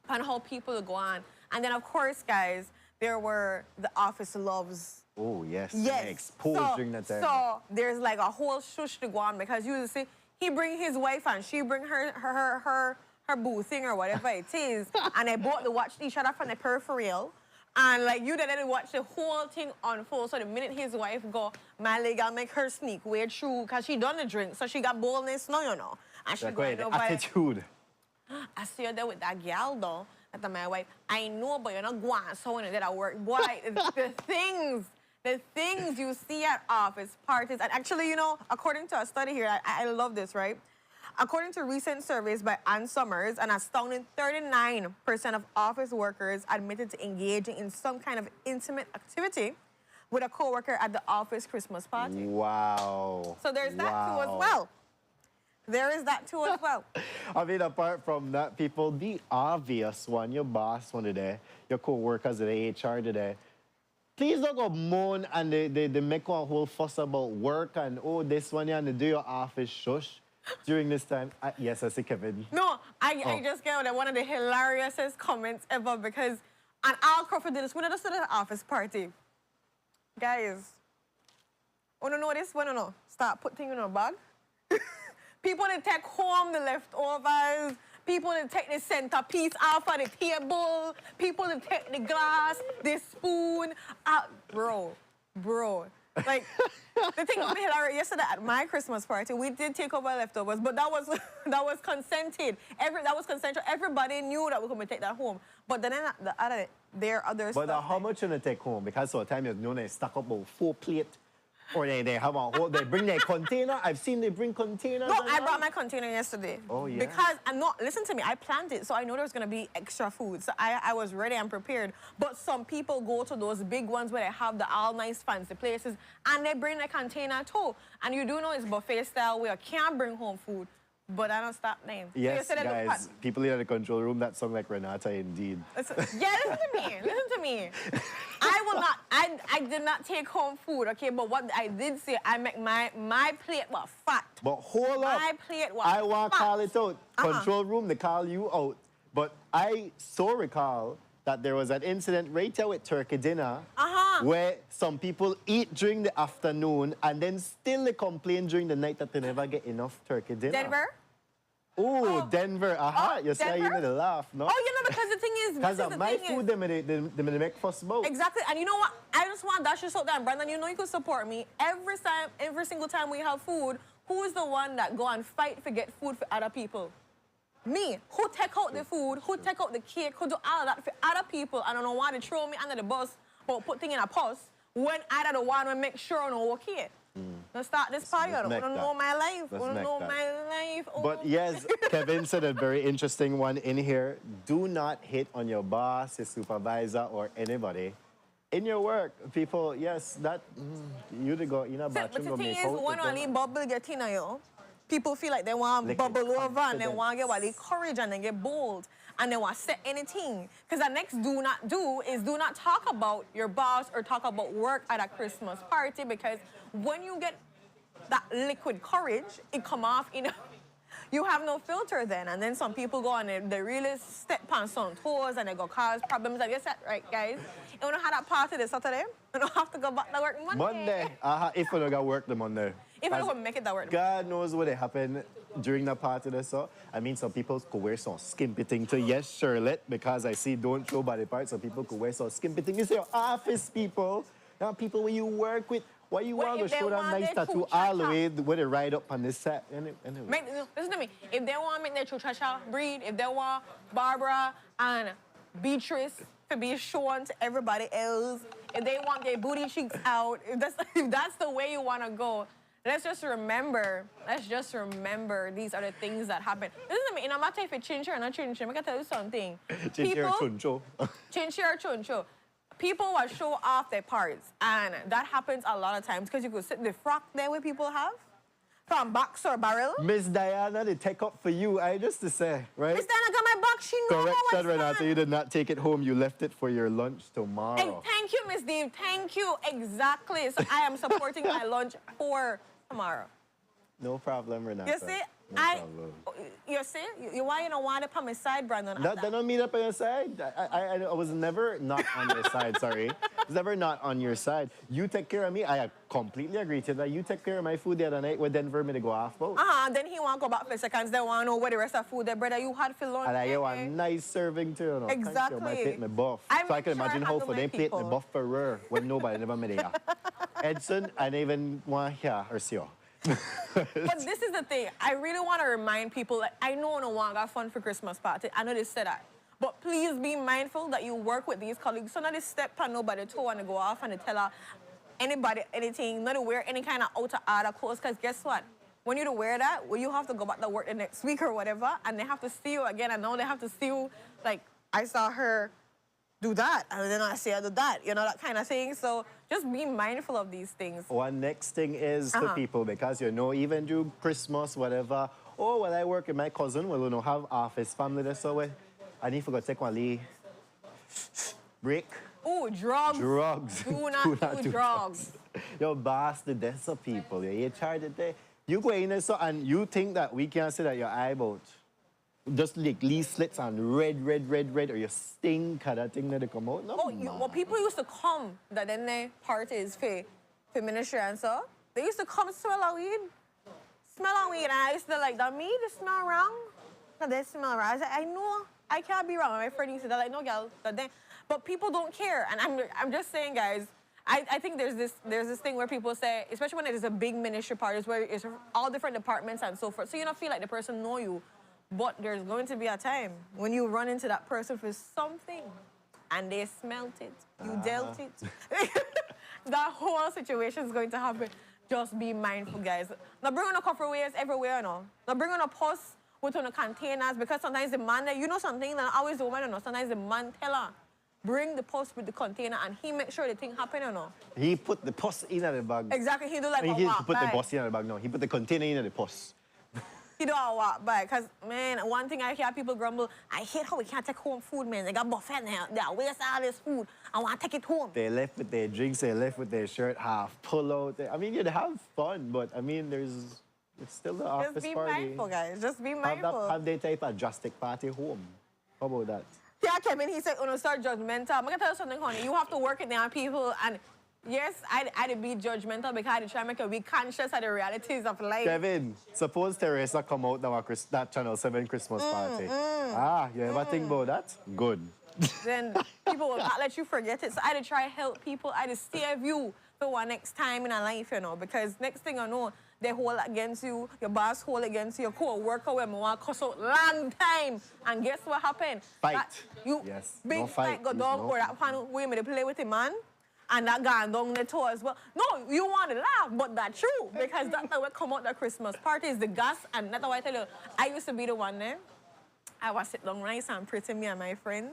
on how people would go on. And then of course, guys, there were the office loves. Oh, yes. Yes. Exposed during that time. So there's like a whole shush to go on because you see, he bring his wife and she bring her boo thing or whatever it is. And they both watched each other from the peripheral. And like you didn't watch the whole thing unfold. So the minute his wife go, my leg, I'll make her sneak way through because she done the drink. So she got boldness now, you know. And she going over. Attitude. I see you there with that gal though. That's my wife. I know, but you're not going so when you did at work. Boy, the things you see at office parties. And actually, you know, according to a study here, I love this, right? According to recent surveys by Ann Summers, an astounding 39% of office workers admitted to engaging in some kind of intimate activity with a coworker at the office Christmas party. Wow. So there's that too as well. There is that too as well. I mean, apart from that, people, the obvious one, your boss one today, your co-workers at the HR today, please don't go moan and they make a whole fuss about work and, oh, this one, and they do your office shush during this time. Yes, I see Kevin. No, I just came out one of the hilariousest comments ever because, and Al Crawford did this when I just did an office party. Guys, wanna know this? Wanna know? Start putting in a bag. People that take home the leftovers. People that take the centerpiece off of the table. People that take the glass, the spoon. Bro. Like, the thing was hilarious. Yesterday at my Christmas party, we did take over leftovers, but that was consented. That was consensual. Everybody knew that we were going to take that home. But then there are other stuff. But how much you going to take home? Because sometimes you know they stack up about 4 plates. Or they have a whole, they bring their container. I've seen they bring containers. No, I brought my container yesterday. Oh, yeah. Because listen to me, I planned it, so I know there's gonna be extra food. So I was ready and prepared. But some people go to those big ones where they have the all nice fancy places and they bring their container too. And you do know it's buffet style where you can't bring home food. But I don't stop name. Yes, so guys, people in the control room, that song like Renata indeed. Listen to me. I did not take home food, okay? But what I did say, I make my plate was fat. But hold up. My plate was I want to call it out. Control room, they call you out. But I so recall that there was an incident right here with turkey dinner Uh-huh. where some people eat during the afternoon and then still they complain during the night that they never get enough turkey dinner. Denver? Oh, Denver. Aha. You see how you Denver? need to laugh, no? Oh, you know, because the thing is, Because this is the my thing food, is, they make fuss about. exactly, and you know what? I just want that shit out there, Brandon. You know you could support me every single time we have food. Who is the one that go and fight for get food for other people? Me. Who take out the food? Who take out the cake? Who do all of that for other people? I don't know why they throw me under the bus or put thing in a purse when I the one to make sure I'm okay. Let's start this party. I don't make know that. my life. I Let's don't make know that. my life. Oh. But yes, Kevin said a very interesting one in here. Do not hit on your boss, your supervisor, or anybody. In your work, people, yes, that, you to go in a But bathroom the to thing make is, out when with them. only bubble get in you, people feel like they want Like bubble it's over and they confidence. want to get what they courage and they get bold and they want to say anything. Because the next do not do is do not talk about your boss or talk about work at a Christmas party, because when you get that liquid courage, it come off in a, you have no filter then. And then some people go and they really step on some toes and they go cause problems. I guess that right, guys? You want to have that party this Saturday? You don't have to go back to work Monday. Monday. If you don't got work the Monday. If I don't make it that work. God knows what happened during the party there, so. I mean, some people could wear some skimpy thing to, yes, Charlotte, because I see don't show body parts, so people could wear some skimpy thing. It's your office people. Now, people when you work with, why you Well, want to if they show that want nice their tattoo choo-cha-cha. all the way where they ride up on this set? Anyway. Listen to me. If they want to make their cha breed, if they want Barbara and Beatrice to be shown to everybody else, if they want their booty cheeks out, if that's the way you want to go, let's just remember these are the things that happen. Listen to me. In a matter if it's chincha or not chincha, I can tell you something. Chincha or chuncho. Chincha or chuncho. People will show off their parts, and that happens a lot of times because you could sit the frock there where people have from box or barrel. Miss Diana, they take up for you. I just to say, right? Miss Diana got my box. She know Correction, what's Renata. You did not take it home. You left it for your lunch tomorrow. Hey, thank you, Miss Dave. Thank you. Exactly. So I am supporting my lunch for tomorrow. No problem, Renata. You see, No problem. you see, you why you don't want it on my side, Brandon? That don't mean up on your side. I was never not on your side, sorry. I was never not on your side. You take care of me. I completely agree to that. You take care of my food the other night with Denver me to go off boat. Then he want to go back for seconds. They want to know where the rest of food there, brother. You had for lunch. And I get one nice serving too. You know. Thank Exactly. you. My plate me buff. I So I make can sure I imagine how handle for my them plate me people. buff for her when nobody never made it. Edson, I never even want to hear or see her. But this is the thing. I really want to remind people that I know no one got fun for Christmas party. I know they said that. But please be mindful that you work with these colleagues. So not to step on nobody's toe and to go off and to tell anybody anything, not to wear any kind of out-of-order clothes. Because guess what? When you to wear that, well, you have to go back to work the next week or whatever, and they have to see you again. And now they have to see you, like, I saw her do that, and then I see her do that, you know, that kind of thing. So just be mindful of these things. One next thing is to people, because you know, even during Christmas, whatever, oh, well, I work with my cousin, well, you know, have office family there, so I need to go take one little break. Oh, drugs. Drugs. Do not do drugs. Your boss the death of people, your HR the day. You go in there, so, and you think that we can't see that your eyeball just like these slits and red, or your stink kind of thing that they come out. No, Well, people used to come that then they parties for ministry and so. They used to come smell of weed. Smell of weed. And I used to like, that me, they smell wrong. No, they smell wrong. I said, I know, I can't be wrong. My friend used to say, like, no, girl, that then. But people don't care. And I'm just saying, guys, I think there's this thing where people say, especially when it is a big ministry parties where it's all different departments and so forth. So you don't feel like the person know you. But there's going to be a time when you run into that person for something and they smelt it, you dealt it. That whole situation is going to happen. Just be mindful, guys. Now bring on a Cofferwares everywhere, you know. Now bring on a post with on the containers, because sometimes the man there, you know something that always the woman, you know, sometimes the man tell her, bring the post with the container and he make sure the thing happen, you know. He put the post in the bag. Exactly, he do like a He walk put the by. boss in the bag, no. He put the container in the post. He do a walk by, because, man, one thing I hear people grumble, I hate how we can't take home food, man. They got buffet now. They waste all this food. I want to take it home. They left with their drinks, they left with their shirt half pull out. I mean, you'd have fun, but I mean, it's still the office Just be party. mindful, guys. Just be mindful. Have they type of drastic party home. How about that? Yeah, Kevin, he said, "Uno start judgmental." I'm gonna tell you something, honey. You have to work it down, people. And yes, I'd be judgmental because I'd try to make you be conscious of the realities of life. Kevin, suppose Teresa come out now at that Channel 7 Christmas party. You ever think about that? Good. Then people will not let you forget it. So I'd try to help people. I'd save you for one next time in a life, you know, because next thing I know, they hold against you, your boss hold against you, your co-worker when want to cuss out long time. And guess what happened? Fight. Yes. Big fight go down or that panel where me play with the man. And that gone down the toe as well. No, you want to laugh, but that's true. Because that's how we come out the Christmas parties, the gas, and that's why I tell you, I used to be the one there. I was sit down nice and pretty, me and my friend.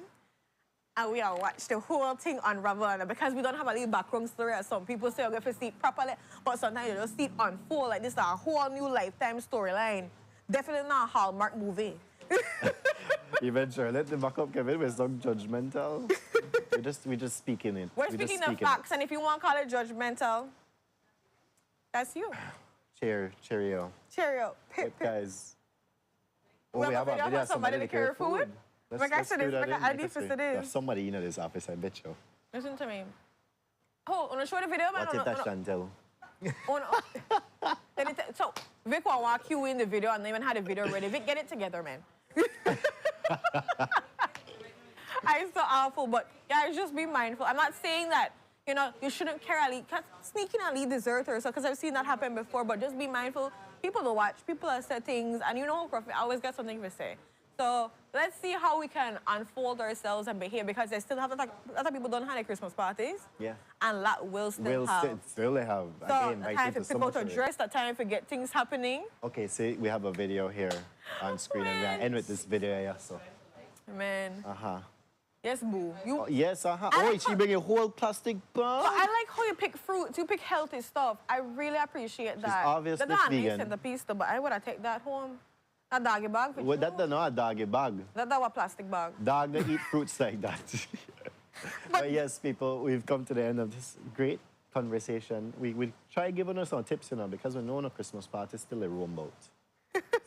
And we have watched the whole thing unravel. And because we don't have a little background story, as some people say, you have to see it properly. But sometimes you just see it unfold like this, a whole new lifetime storyline. Definitely not a Hallmark movie. Eventually, let the back up, Kevin. We're so judgmental. we just speaking it. We're speaking the facts, and if you want to call it judgmental, that's you. Cheerio. Cheerio. Right, guys. We have a video of somebody to carry food. Like I said, I need to say this. There's somebody in this office, I bet you. Listen to me. Oh, want to show the video, man? What's it that Chantel? So, Vic will walk you in the video and they even had the video ready. Vic, get it together, man. I'm so awful, but guys, just be mindful. I'm not saying that, you know, you shouldn't carry a lead, sneaking a lead deserter, because I've seen that happen before, but just be mindful. People will watch, people will say things, and you know, Prophet always got something to say. So let's see how we can unfold ourselves and behave, because they still have, a lot of people don't have their Christmas parties. Yeah. And lot will still have. Still have. So Again, the time for people to dress, the time for get things happening. Okay, see, we have a video here on screen, and we'll end with this video, yeah, so. Man. Uh-huh. Yes, boo. You. Yes, uh-huh. Oh, she bring a whole plastic bag. I like how you pick fruits, you pick healthy stuff. I really appreciate that. She's obviously That's not vegan. a centerpiece, though, but I would have take that home. A doggy bag for Well, that's not a doggy bag. That's a plastic bag. Dog that eat fruits like that. But yes, people, we've come to the end of this great conversation. We try giving us some tips, you know, because we know a Christmas party is still a room boat.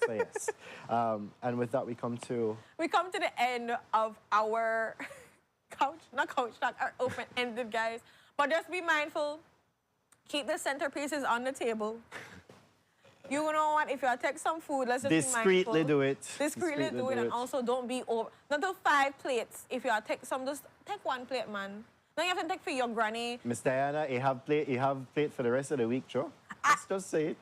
So yes. And with that, we come to the end of our not couch talk, our open-ended, guys. But just be mindful. Keep the centerpieces on the table. You know what? If you take some food, let's just discreetly be mindful. do it. Discreetly do it, and also don't be over. Not do 5 plates. If you take some, just take 1 plate, man. Then you have to take for your granny. Miss Diana, you have plate for the rest of the week, Joe? Let's just say it.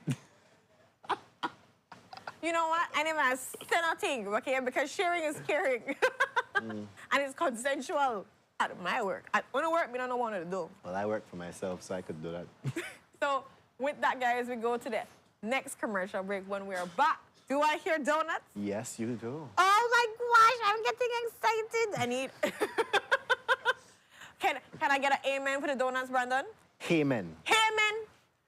You know what? I never say nothing, okay? Because sharing is caring. And it's consensual at my work. At my work, I don't want to do. Well, I work for myself, so I could do that. So with that, guys, we go to the next commercial break. When we're back, do I hear donuts? Yes, you do. Oh my gosh, I'm getting excited. I need... Can I get an amen for the donuts, Brandon? Amen. Amen.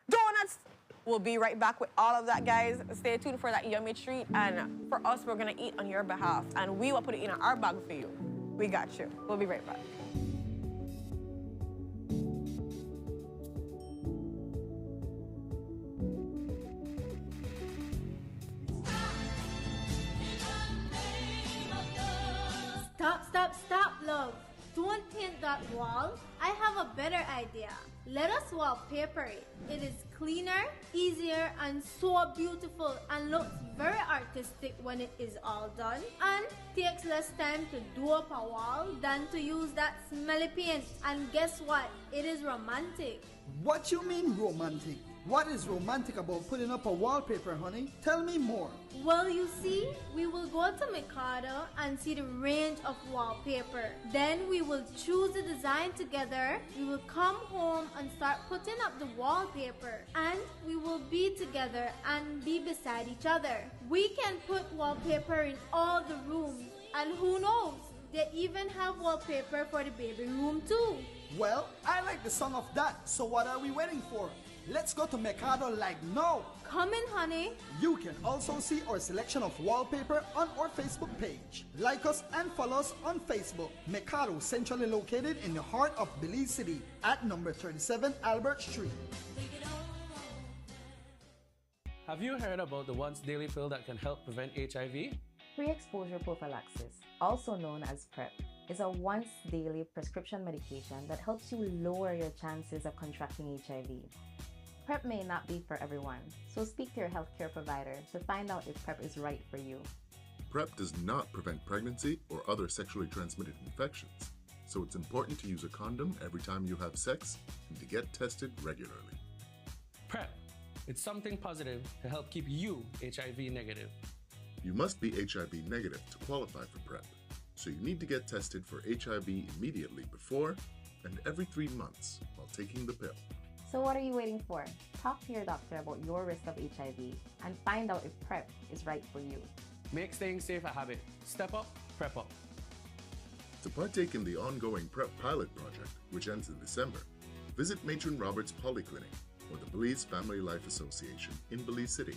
Donuts. We'll be right back with all of that, guys. Stay tuned for that yummy treat. And for us, we're going to eat on your behalf. And we will put it in our bag for you. We got you. We'll be right back. Stop, love. Don't paint that wall. I have a better idea. Let us wallpaper it. It is cleaner, easier, and so beautiful, and looks very artistic when it is all done, and takes less time to do up a wall than to use that smelly paint. And guess what? It is romantic. What you mean romantic? What is romantic about putting up a wallpaper, honey? Tell me more. Well, you see, we will go to Mikado and see the range of wallpaper. Then we will choose the design together. We will come home and start putting up the wallpaper. And we will be together and be beside each other. We can put wallpaper in all the rooms. And who knows, they even have wallpaper for the baby room too. Well, I like the sound of that. So what are we waiting for? Let's go to Mikado like now. Come in, honey. You can also see our selection of wallpaper on our Facebook page. Like us and follow us on Facebook. Mikado, centrally located in the heart of Belize City at number 37 Albert Street. Have you heard about the once daily pill that can help prevent HIV? Pre-exposure prophylaxis, also known as PrEP, is a once daily prescription medication that helps you lower your chances of contracting HIV. PrEP may not be for everyone, so speak to your healthcare provider to find out if PrEP is right for you. PrEP does not prevent pregnancy or other sexually transmitted infections, so it's important to use a condom every time you have sex and to get tested regularly. PrEP. It's something positive to help keep you HIV negative. You must be HIV negative to qualify for PrEP, so you need to get tested for HIV immediately before and every 3 months while taking the pill. So what are you waiting for? Talk to your doctor about your risk of HIV and find out if PrEP is right for you. Make staying safe a habit. Step up, PrEP up. To partake in the ongoing PrEP pilot project, which ends in December, visit Matron Roberts Polyclinic or the Belize Family Life Association in Belize City.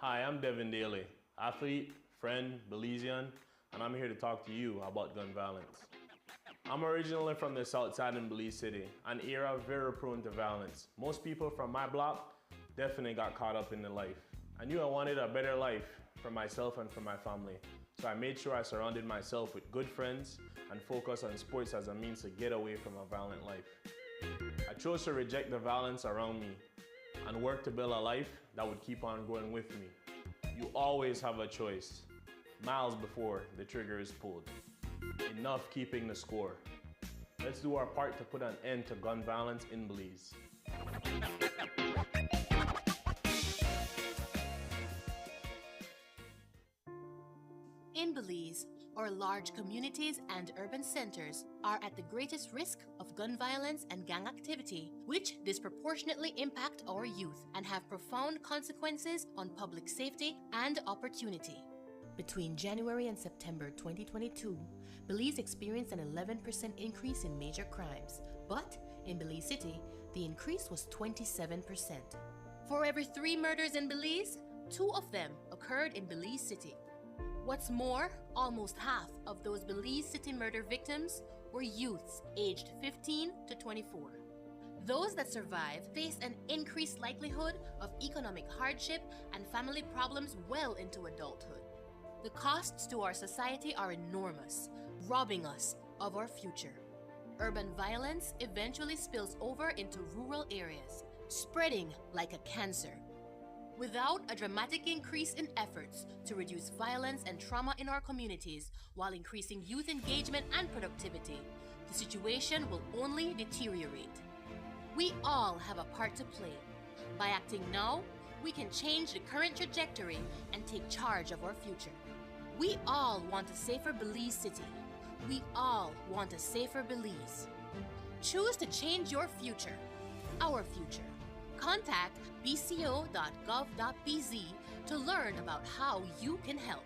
Hi, I'm Devin Daly, athlete, friend, Belizean, and I'm here to talk to you about gun violence. I'm originally from the south side in Belize City, an area very prone to violence. Most people from my block definitely got caught up in the life. I knew I wanted a better life for myself and for my family, so I made sure I surrounded myself with good friends and focused on sports as a means to get away from a violent life. I chose to reject the violence around me and work to build a life that would keep on going with me. You always have a choice, miles before the trigger is pulled. Enough keeping the score. Let's do our part to put an end to gun violence in Belize. In Belize, our large communities and urban centers are at the greatest risk of gun violence and gang activity, which disproportionately impact our youth and have profound consequences on public safety and opportunity. Between January and September 2022, Belize experienced an 11% increase in major crimes, but in Belize City, the increase was 27%. For every 3 murders in Belize, 2 of them occurred in Belize City. What's more, almost half of those Belize City murder victims were youths aged 15 to 24. Those that survive face an increased likelihood of economic hardship and family problems well into adulthood. The costs to our society are enormous, robbing us of our future. Urban violence eventually spills over into rural areas, spreading like a cancer. Without a dramatic increase in efforts to reduce violence and trauma in our communities while increasing youth engagement and productivity, the situation will only deteriorate. We all have a part to play. By acting now, we can change the current trajectory and take charge of our future. We all want a safer Belize City. We all want a safer Belize. Choose to change your future, our future. Contact bco.gov.bz to learn about how you can help.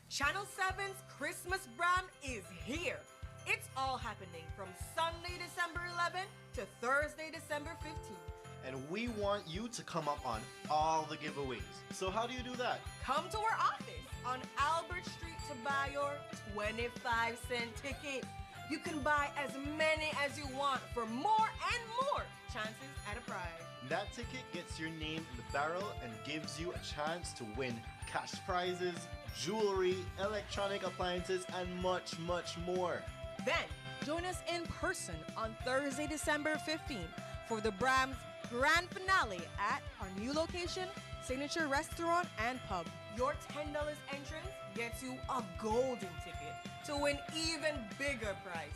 Channel 7's Christmas Bram is here. It's all happening from Sunday, December 11th to Thursday, December 15th. and we want you to come up on all the giveaways. So how do you do that? Come to our office on Albert Street to buy your 25-cent ticket. You can buy as many as you want for more and more chances at a prize. That ticket gets your name in the barrel and gives you a chance to win cash prizes, jewelry, electronic appliances, and much, much more. Then, join us in person on Thursday, December 15th for the Brams grand finale at our new location, Signature Restaurant and Pub. Your $10 entrance gets you a golden ticket to win even bigger prizes.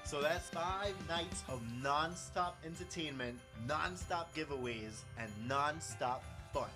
So that's 5 nights of non-stop entertainment, non-stop giveaways, and non-stop fun.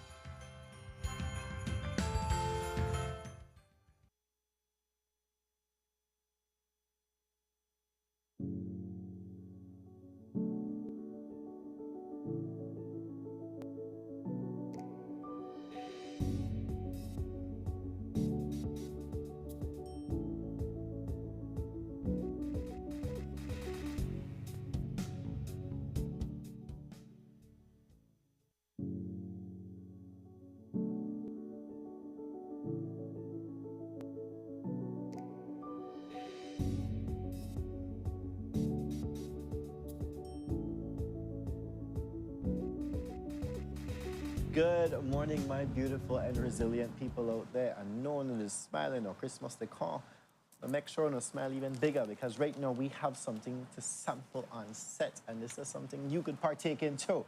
Good morning, my beautiful and resilient people out there. And no one is smiling or Christmas they call. But make sure to smile even bigger, because right now we have something to sample on set, and this is something you could partake in too.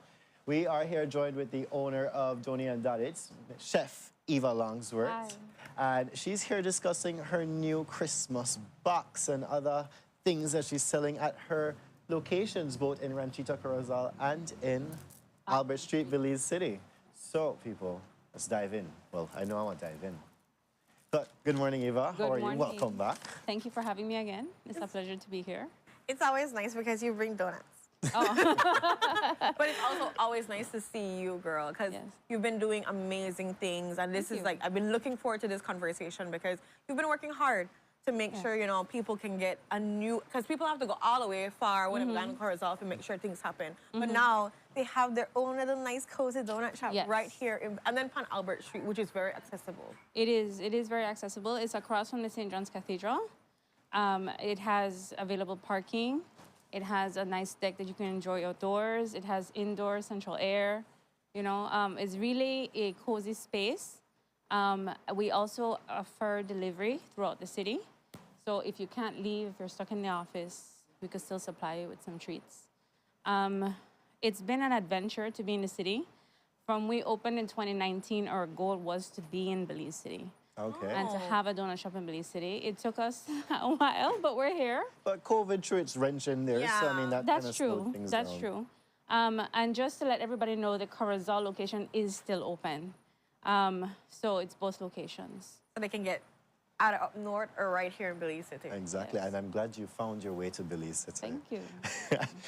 We are here joined with the owner of Donny and Dadits, Chef Eva Longsworth. Hi. And she's here discussing her new Christmas box and other things that she's selling at her locations, both in Ranchita Corozal and in Albert Street, Belize City. So, people, let's dive in. Well, I know I want to dive in. But good morning, Eva. Good How are morning. you? Welcome back. Thank you for having me again. It's a pleasure to be here. It's always nice because you bring donuts. Oh. But it's also always nice to see you, girl, because you've been doing amazing things. And this Thank is you. like, I've been looking forward to this conversation because you've been working hard to make sure, you know, people can get a new, because people have to go all the way far when I'm Corozal to make sure things happen. But now they have their own little nice, cozy donut shop right here. And then Pan Albert Street, which is very accessible. It is very accessible. It's across from the St. John's Cathedral. It has available parking. It has a nice deck that you can enjoy outdoors. It has indoor central air. You know, it's really a cozy space. We also offer delivery throughout the city. So if you can't leave, if you're stuck in the office, we could still supply you with some treats. It's been an adventure to be in the city. From we opened in 2019, our goal was to be in Belize City. Okay. And to have a donut shop in Belize City. It took us a while, but we're here. But COVID threw its wrench in there, so I mean, that kind of That's slowed true. things That's down. true. And just to let everybody know, the Corozal location is still open. So it's both locations. So they can get out of up north or right here in Belize City. Exactly, and I'm glad you found your way to Belize City. Thank you.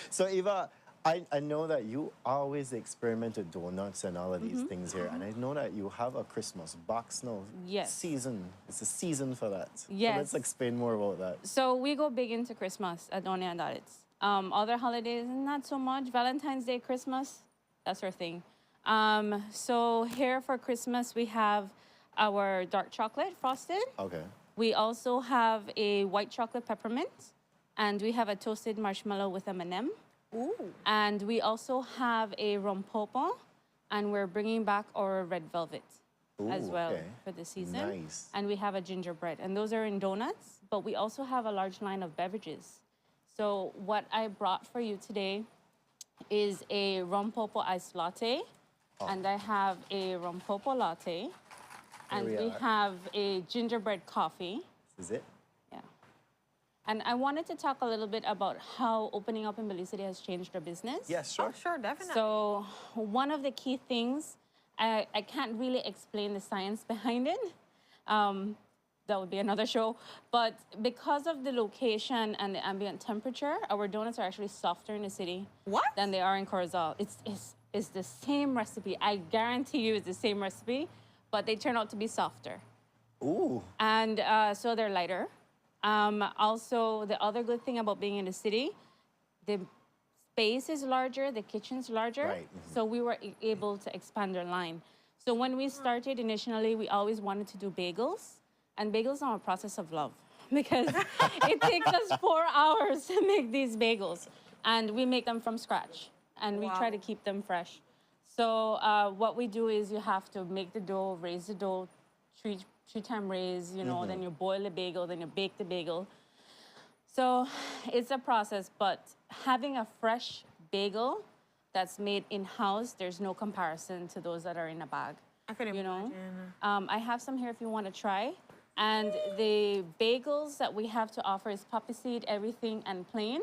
So, Eva, I know that you always experiment with donuts and all of these things here, and I know that you have a Christmas box now. Yes. Season. It's a season for that. Yes. So let's explain more about that. So we go big into Christmas at Donny and Dadits. Other holidays, not so much. Valentine's Day, Christmas, that's our thing. So here for Christmas, we have our dark chocolate frosted. Okay. We also have a white chocolate peppermint, and we have a toasted marshmallow with M&M. Ooh. And we also have a rompopo, and we're bringing back our red velvet as Ooh, well okay. for the season. Nice. And we have a gingerbread, and those are in donuts, but we also have a large line of beverages. So what I brought for you today is a rompopo iced latte, and I have a rompopo latte, and Here we we are. have a gingerbread coffee. Is it? Yeah. And I wanted to talk a little bit about how opening up in Belize City has changed our business. Yes, sure. Oh, sure, definitely. So one of the key things, I can't really explain the science behind it. That would be another show. But because of the location and the ambient temperature, our donuts are actually softer in the city than they are in Corozal. It's the same recipe. I guarantee you it's the same recipe, but they turn out to be softer. Ooh. And so they're lighter. Also, the other good thing about being in the city, the space is larger, the kitchen's larger. Right. So we were able to expand our line. So when we started initially, we always wanted to do bagels. And bagels are a process of love because it takes us 4 hours to make these bagels. And we make them from scratch. And we try to keep them fresh. So what we do is you have to make the dough, raise the dough, three-time raise, you know, then you boil the bagel, then you bake the bagel. So it's a process, but having a fresh bagel that's made in-house, there's no comparison to those that are in a bag. I could imagine. I have some here if you want to try. And the bagels that we have to offer is poppy seed, everything, and plain.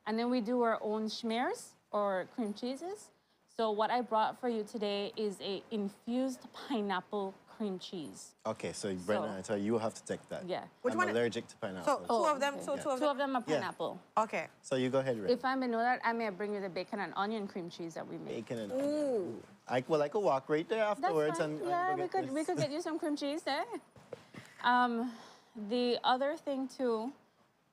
And then we do our own schmears or cream cheeses. So what I brought for you today is a infused pineapple cream cheese. Okay, so Brenda, so you have to take that. Yeah. I'm allergic to pineapple. So two of them. So Two of them are pineapple. Okay. So you go ahead, Rick. If I may know that, I may bring you the bacon and onion cream cheese that we make. Bacon and onion. I could walk right there afterwards. That's fine. and Yeah, go get this. we could get you some cream cheese there. The other thing too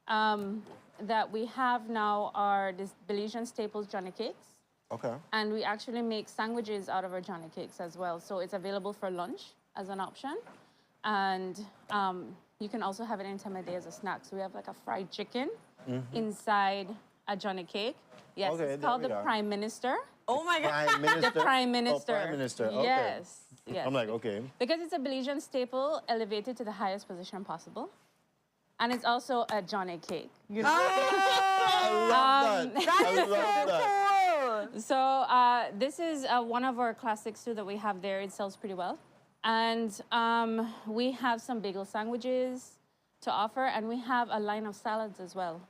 that we have now are this Belizean staples Johnny cakes. Okay. And we actually make sandwiches out of our Johnny cakes as well. So it's available for lunch as an option. And you can also have it any time of day as a snack. So we have like a fried chicken inside a Johnny cake. Yes, Okay, it's called there the we are. Prime Minister. Oh my God. Prime Minister. The Prime Minister. Oh, Prime Minister. Okay. Yes. Yes. I'm like, okay. Because it's a Belizean staple elevated to the highest position possible. And it's also a Johnny cake. You know? I love that. I love that. So this is one of our classics too that we have there. It sells pretty well. And we have some bagel sandwiches to offer, and we have a line of salads as well.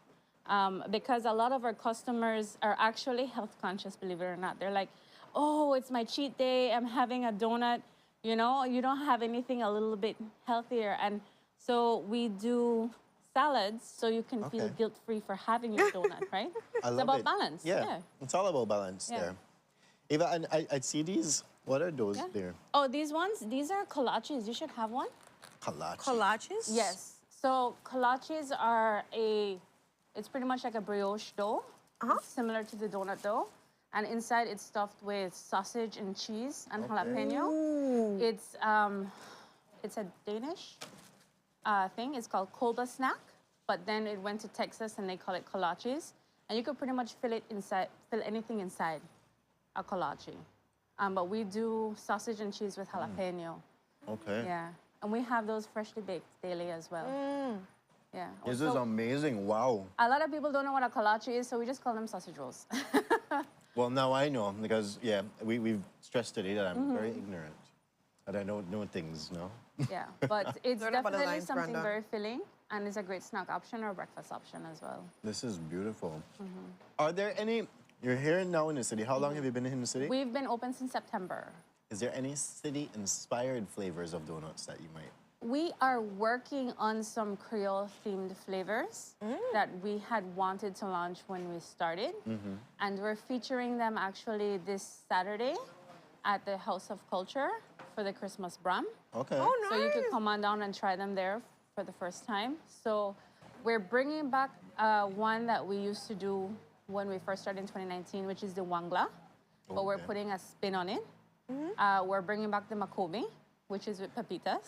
Because a lot of our customers are actually health conscious, believe it or not. They're like, oh, it's my cheat day, I'm having a donut. You know, you don't have anything a little bit healthier. And so we do salads so you can feel Okay. guilt-free for having your donut, right? I It's love about it. balance. Yeah. It's all about balance Yeah. there. Eva, and I see these. What are those Yeah. there? Oh, these ones, these are kolaches. You should have one. Kolache. Kolaches? Yes. So kolaches are it's pretty much like a brioche dough. It's similar to the donut dough. And inside it's stuffed with sausage and cheese and jalapeno. It's a Danish thing. It's called Kolba snack. But then it went to Texas and they call it kolaches. And you could pretty much fill anything inside a kolache. But we do sausage and cheese with jalapeno. Okay. Yeah. And we have those freshly baked daily as well. Yeah. This is So amazing. Wow. a lot of people don't know what a kolache is, so we just call them sausage rolls. Well, now I know because, yeah, we've stressed today that I'm very ignorant. And I don't know things, no? Yeah, but it's Learn about the definitely lines, something Brenda. very filling, and it's a great snack option or breakfast option as well. This is beautiful. Are there any, you're here now in the city. How long have you been in the city? We've been open since September. Is there any city-inspired flavors of donuts that you might? We are working on some Creole-themed flavors that we had wanted to launch when we started. And we're featuring them actually this Saturday at the House of Culture for the Christmas Bram. Okay. Oh, So you nice. could come on down and try them there for the first time. So we're bringing back one that we used to do when we first started in 2019, which is the Wangla, but we're Okay. putting a spin on it. We're bringing back the Makobe, which is with pepitas.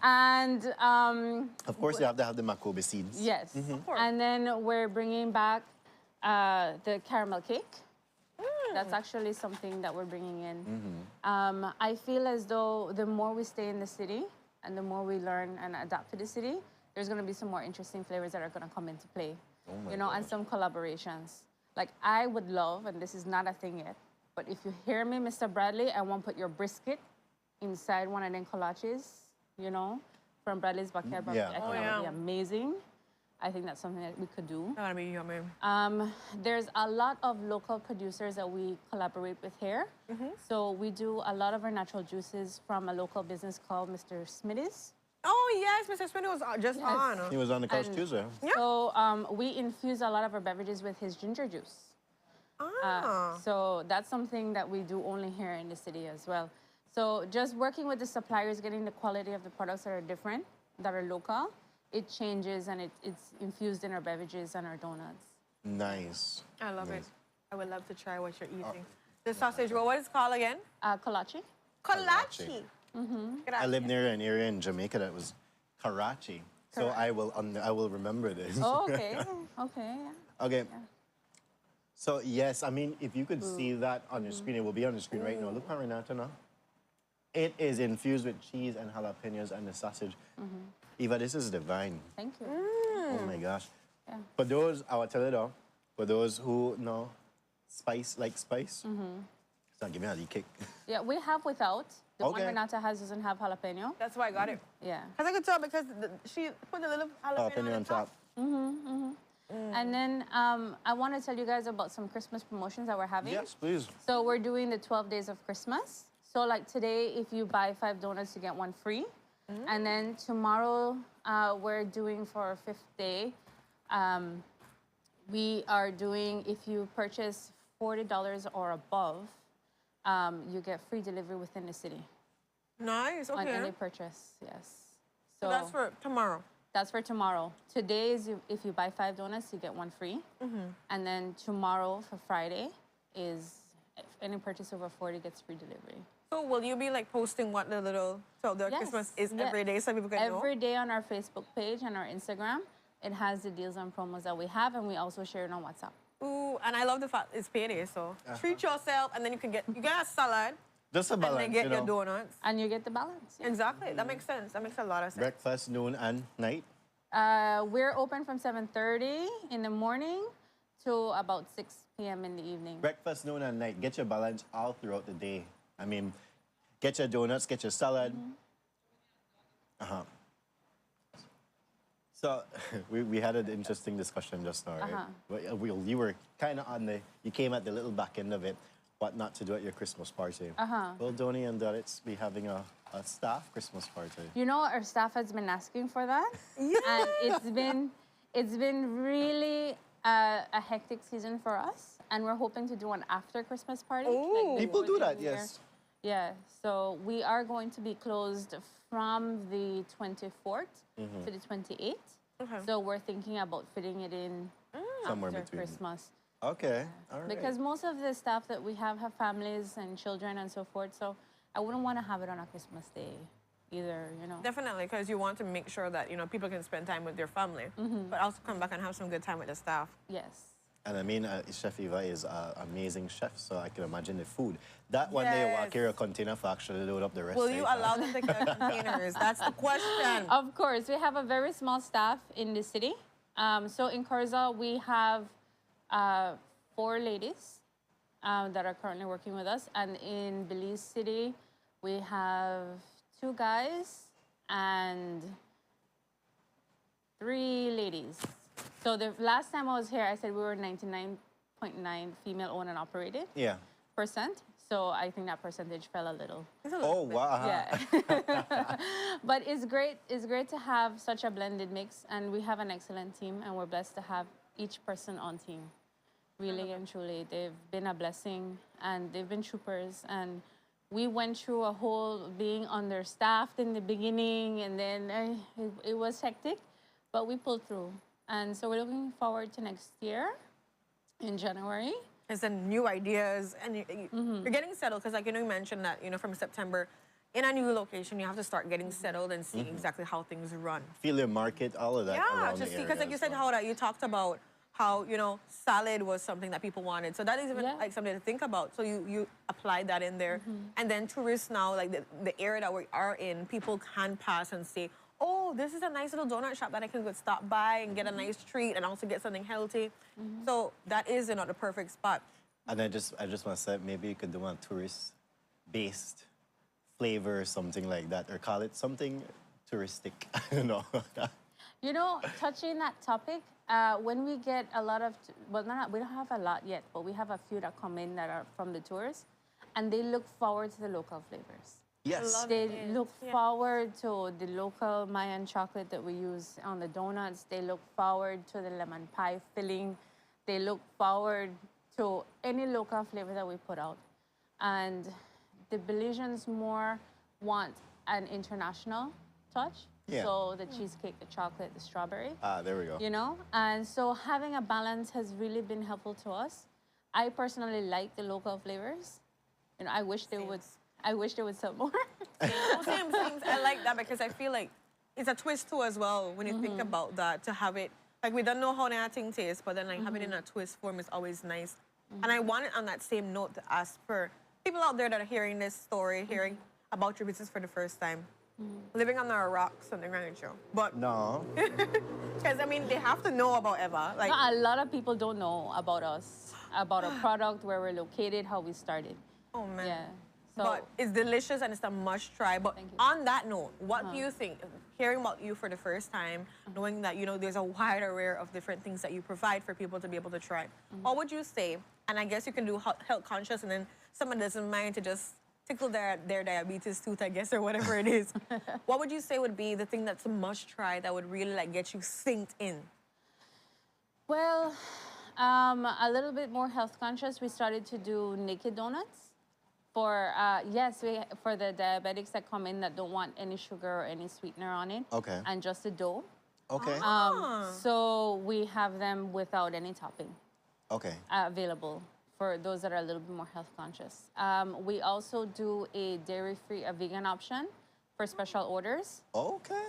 And Of course, you have to have the Makobe seeds. yes, and then we're bringing back the caramel cake. That's actually something that we're bringing in. I feel as though the more we stay in the city and the more we learn and adapt to the city, there's going to be some more interesting flavors that are going to come into play. You know, and some collaborations. Like I would love, and this is not a thing yet, but if you hear me, Mr. Bradley, I want to put your brisket inside one of them kolaches, you know, from Bradley's Backyard Barbecue. Yeah. I think that would be amazing. I think that's something that we could do. That would be yummy. There's a lot of local producers that we collaborate with here. So we do a lot of our natural juices from a local business called Mr. Smitty's. Oh, yes, Mr. Spinner was just Yes. on. He was on the couch And Tuesday. So we infuse a lot of our beverages with his ginger juice. So that's something that we do only here in the city as well. So just working with the suppliers, getting the quality of the products that are different, that are local, it changes and it's infused in our beverages and our donuts. Nice. I love it. Nice. I would love to try what you're eating. The sausage roll, what is it called again? Kolache. Kolache. I live near an area in Jamaica that was Karachi. So I will remember this. Oh, okay. Okay. Okay. So yes, I mean, if you could see that on your screen, it will be on the screen right now. Look at Renata now. It is infused with cheese and jalapenos and the sausage. Eva, this is divine. Thank you. Oh my gosh. Yeah. For those, I will tell you though, for those who know spice, so give me a little kick. Yeah, we have without. The one Okay. Renata has doesn't have jalapeno. That's why I got it. Yeah. Because I could tell because she put a little jalapeno on top. And then I want to tell you guys about some Christmas promotions that we're having. Yes, please. So we're doing the 12 days of Christmas. So like today, if you buy 5 donuts, you get 1 free. And then tomorrow, we're doing for our 5th day. We are doing, if you purchase $40 or above, you get free delivery within the city. Nice, On okay. any purchase, yes. So that's for tomorrow. That's for tomorrow. Today is if you buy 5 donuts, you get 1 free. And then tomorrow for Friday is if any purchase over 40 gets free delivery. So will you be like posting what the little, so the Yes, Christmas is yeah. every day so people can know? Every day on our Facebook page and our Instagram, it has the deals and promos that we have, and we also share it on WhatsApp. Ooh, and I love the fact it's payday, so treat yourself and then you get a salad. Just a balance, And then get you your know. donuts. And you get the balance. Yeah. Exactly, that makes sense. That makes a lot of sense. Breakfast, noon, and night. We're open from 7:30 in the morning to about 6 p.m. in the evening. Breakfast, noon, and night. Get your balance all throughout the day. I mean, get your donuts, get your salad. So we had an interesting discussion just now, right? You were kind of you came at the little back end of it, what not to do at your Christmas party. Well, Donnie and Dorits be having a staff Christmas party. You know, our staff has been asking for that. And it's been really a hectic season for us. And we're hoping to do an after Christmas party. Ooh. People before do the that, New Year. yes. Yeah, so we are going to be closed from the 24th to the 28th. So we're thinking about fitting it in Somewhere after between. Christmas. Okay, all right. Because most of the staff that we have families and children and so forth. So I wouldn't want to have it on a Christmas day either, you know. Definitely, because you want to make sure that, you know, people can spend time with their family, but also come back and have some good time with the staff. Yes. And I mean, Chef Eva is an amazing chef, so I can imagine the food. That one day you walk here a container for actually load up the rest. Will you allow them to carry containers? That's the question. Of course, we have a very small staff in the city. So in Corza, we have 4 ladies that are currently working with us. And in Belize City, we have 2 guys and 3 ladies. So the last time I was here, I said we were 99.9 female owned and operated. Yeah. Percent. So I think that percentage fell a little. Oh, wow. Yeah. But it's great. It's great to have such a blended mix, and we have an excellent team, and we're blessed to have each person on team. Really and truly, they've been a blessing, and they've been troopers. And we went through a whole being understaffed in the beginning, and then it was hectic, but we pulled through. And so we're looking forward to next year in January. It's the new ideas, and you're getting settled, because like, you know, you mentioned that, you know, from September, in a new location, you have to start getting settled and seeing exactly how things run. Feel your market, all of that. Yeah, around just the because area like you as said, well. how that you talked about how, you know, salad was something that people wanted. So that is even like something to think about. So you applied that in there. And then tourists now, like the area that we are in, people can pass and say, oh, this is a nice little donut shop that I can go stop by and get a nice treat and also get something healthy. So that is, you know, the perfect spot. And I just want to say, maybe you could do a tourist-based flavor or something like that, or call it something touristic. I don't know. You know, touching that topic, when we get a lot of, we don't have a lot yet, but we have a few that come in that are from the tours, and they look forward to the local flavors. Yes. They look forward to the local Mayan chocolate that we use on the donuts. They look forward to the lemon pie filling. They look forward to any local flavor that we put out. And the Belizeans more want an international touch. Yeah. So the cheesecake, the chocolate, the strawberry. Ah, there we go. You know, and so having a balance has really been helpful to us. I personally like the local flavors. You know, I wish they would sell more. Same. I like that because I feel like it's a twist too as well when you think about that, to have it. Like, we don't know how anything tastes, but then like having it in a twist form is always nice. And I wanted on that same note to ask for people out there that are hearing this story, hearing about your business for the first time, living under a rock, something like that. But no, because I mean they have to know about Eva. Like, No, a lot of people don't know about us, about our product, where we're located, how we started. Oh man. Yeah. So But it's delicious and it's a must try. But on that note, what do you think, hearing about you for the first time, knowing that, you know, there's a wide array of different things that you provide for people to be able to try, what would you say? And I guess you can do health conscious, and then someone doesn't mind to just tickle their diabetes tooth, I guess, or whatever it is. What would you say would be the thing that's a must try that would really like get you synced in? Well, a little bit more health conscious. We started to do naked donuts. For for the diabetics that come in that don't want any sugar or any sweetener on it. Okay. And just the dough. Okay. So we have them without any topping Okay. available for those that are a little bit more health conscious. We also do a dairy-free, a vegan option for special orders. Okay.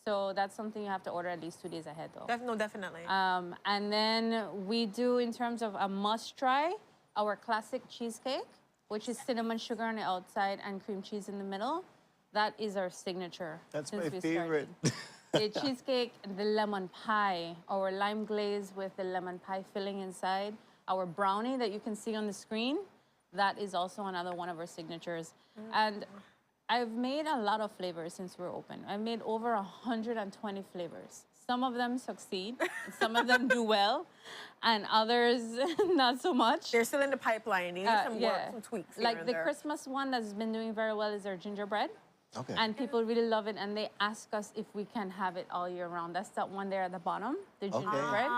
So that's something you have to order at least 2 days ahead, though. No, definitely. And then we do, in terms of a must-try, our classic cheesecake, which is cinnamon sugar on the outside and cream cheese in the middle. That is our signature. That's since my we favorite. started. The cheesecake, the lemon pie, our lime glaze with the lemon pie filling inside, our brownie that you can see on the screen, that is also another one of our signatures. And I've made a lot of flavors since we're open. I've made over 120 flavors. Some of them succeed, some of them do well, and others not so much. They're still in the pipeline. They need some work, some tweaks. here Like and the there. Christmas one that's been doing very well is our gingerbread. Okay. And people really love it, and they ask us if we can have it all year round. That's that one there at the bottom, the gingerbread.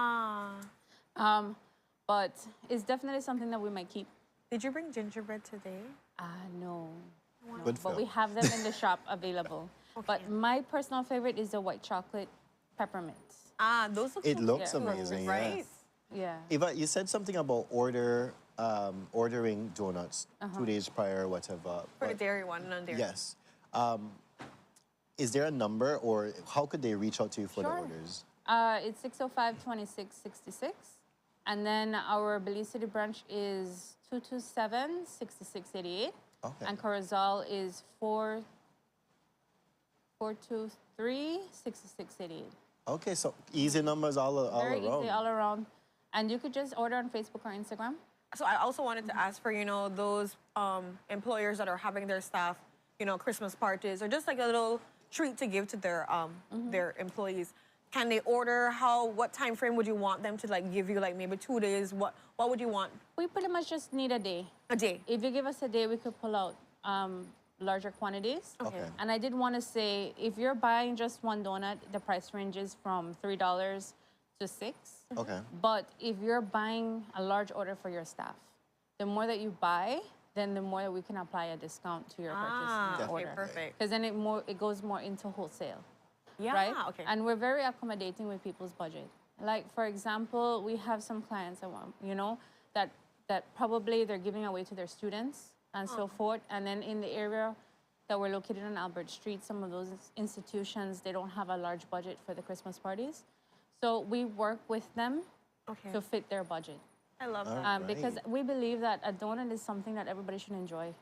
But it's definitely something that we might keep. Did you bring gingerbread today? No. Good But film. we have them in the shop available. But my personal favorite is the white chocolate peppermint. Those look It looks amazing, yeah. right? Yeah. Eva, you said something about ordering donuts 2 days prior or whatever. For the dairy one, non-dairy. Yes. Is there a number, or how could they reach out to you for the Sure. orders? It's 605-2666. And then our Belize City branch is 227-6688. Okay. And Corozal is 423-6688. Okay, so easy numbers all Very around. easy all around. And you could just order on Facebook or Instagram. So I also wanted to ask for, you know, those employers that are having their staff, you know, Christmas parties or just like a little treat to give to their employees. Can they order? What time frame would you want them to like give you? Like maybe 2 days? What would you want? We pretty much just need a day. A day. If you give us a day, we could pull out larger quantities. Okay. And I did want to say, if you're buying just one donut, the price ranges from $3 to $6. Okay. But if you're buying a large order for your staff, the more that you buy, then the more that we can apply a discount to your purchase okay, order. perfect. Because then it goes more into wholesale. Yeah, Right? okay. And we're very accommodating with people's budget. Like, for example, we have some clients that want, you know, that probably they're giving away to their students and so forth. And then in the area that we're located on Albert Street, some of those institutions, they don't have a large budget for the Christmas parties. So we work with them to fit their budget. I love that. Because we believe that a donut is something that everybody should enjoy.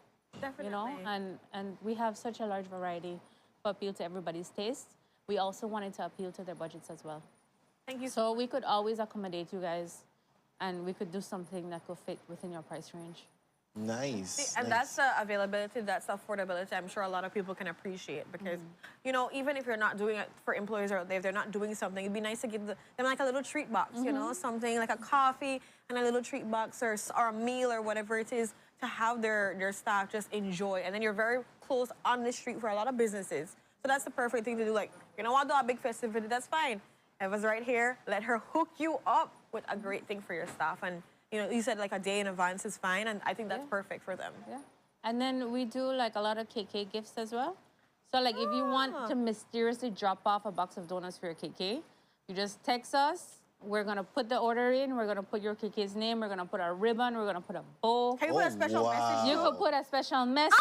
Definitely. You know, and we have such a large variety to appeal to everybody's taste. We also wanted to appeal to their budgets as well. Thank you. So we could always accommodate you guys, and we could do something that could fit within your price range. Nice. And nice. that's the availability, that's the affordability I'm sure a lot of people can appreciate because, you know, even if you're not doing it for employees or if they're not doing something, it'd be nice to give them like a little treat box, you know, something like a coffee and a little treat box or a meal or whatever it is to have their staff just enjoy. And then you're very close on the street for a lot of businesses. So that's the perfect thing to do. Like, you know what, do a big festivity, that's fine. Eva's right here. Let her hook you up with a great thing for your staff. And you know, you said like a day in advance is fine, and I think that's perfect for them. Yeah. And then we do like a lot of KK gifts as well. So like if you want to mysteriously drop off a box of donuts for your KK, you just text us. We're gonna put the order in. We're gonna put your KK's name. We're gonna put a ribbon. We're gonna put a bow. Can you put a special message? You could put a special message,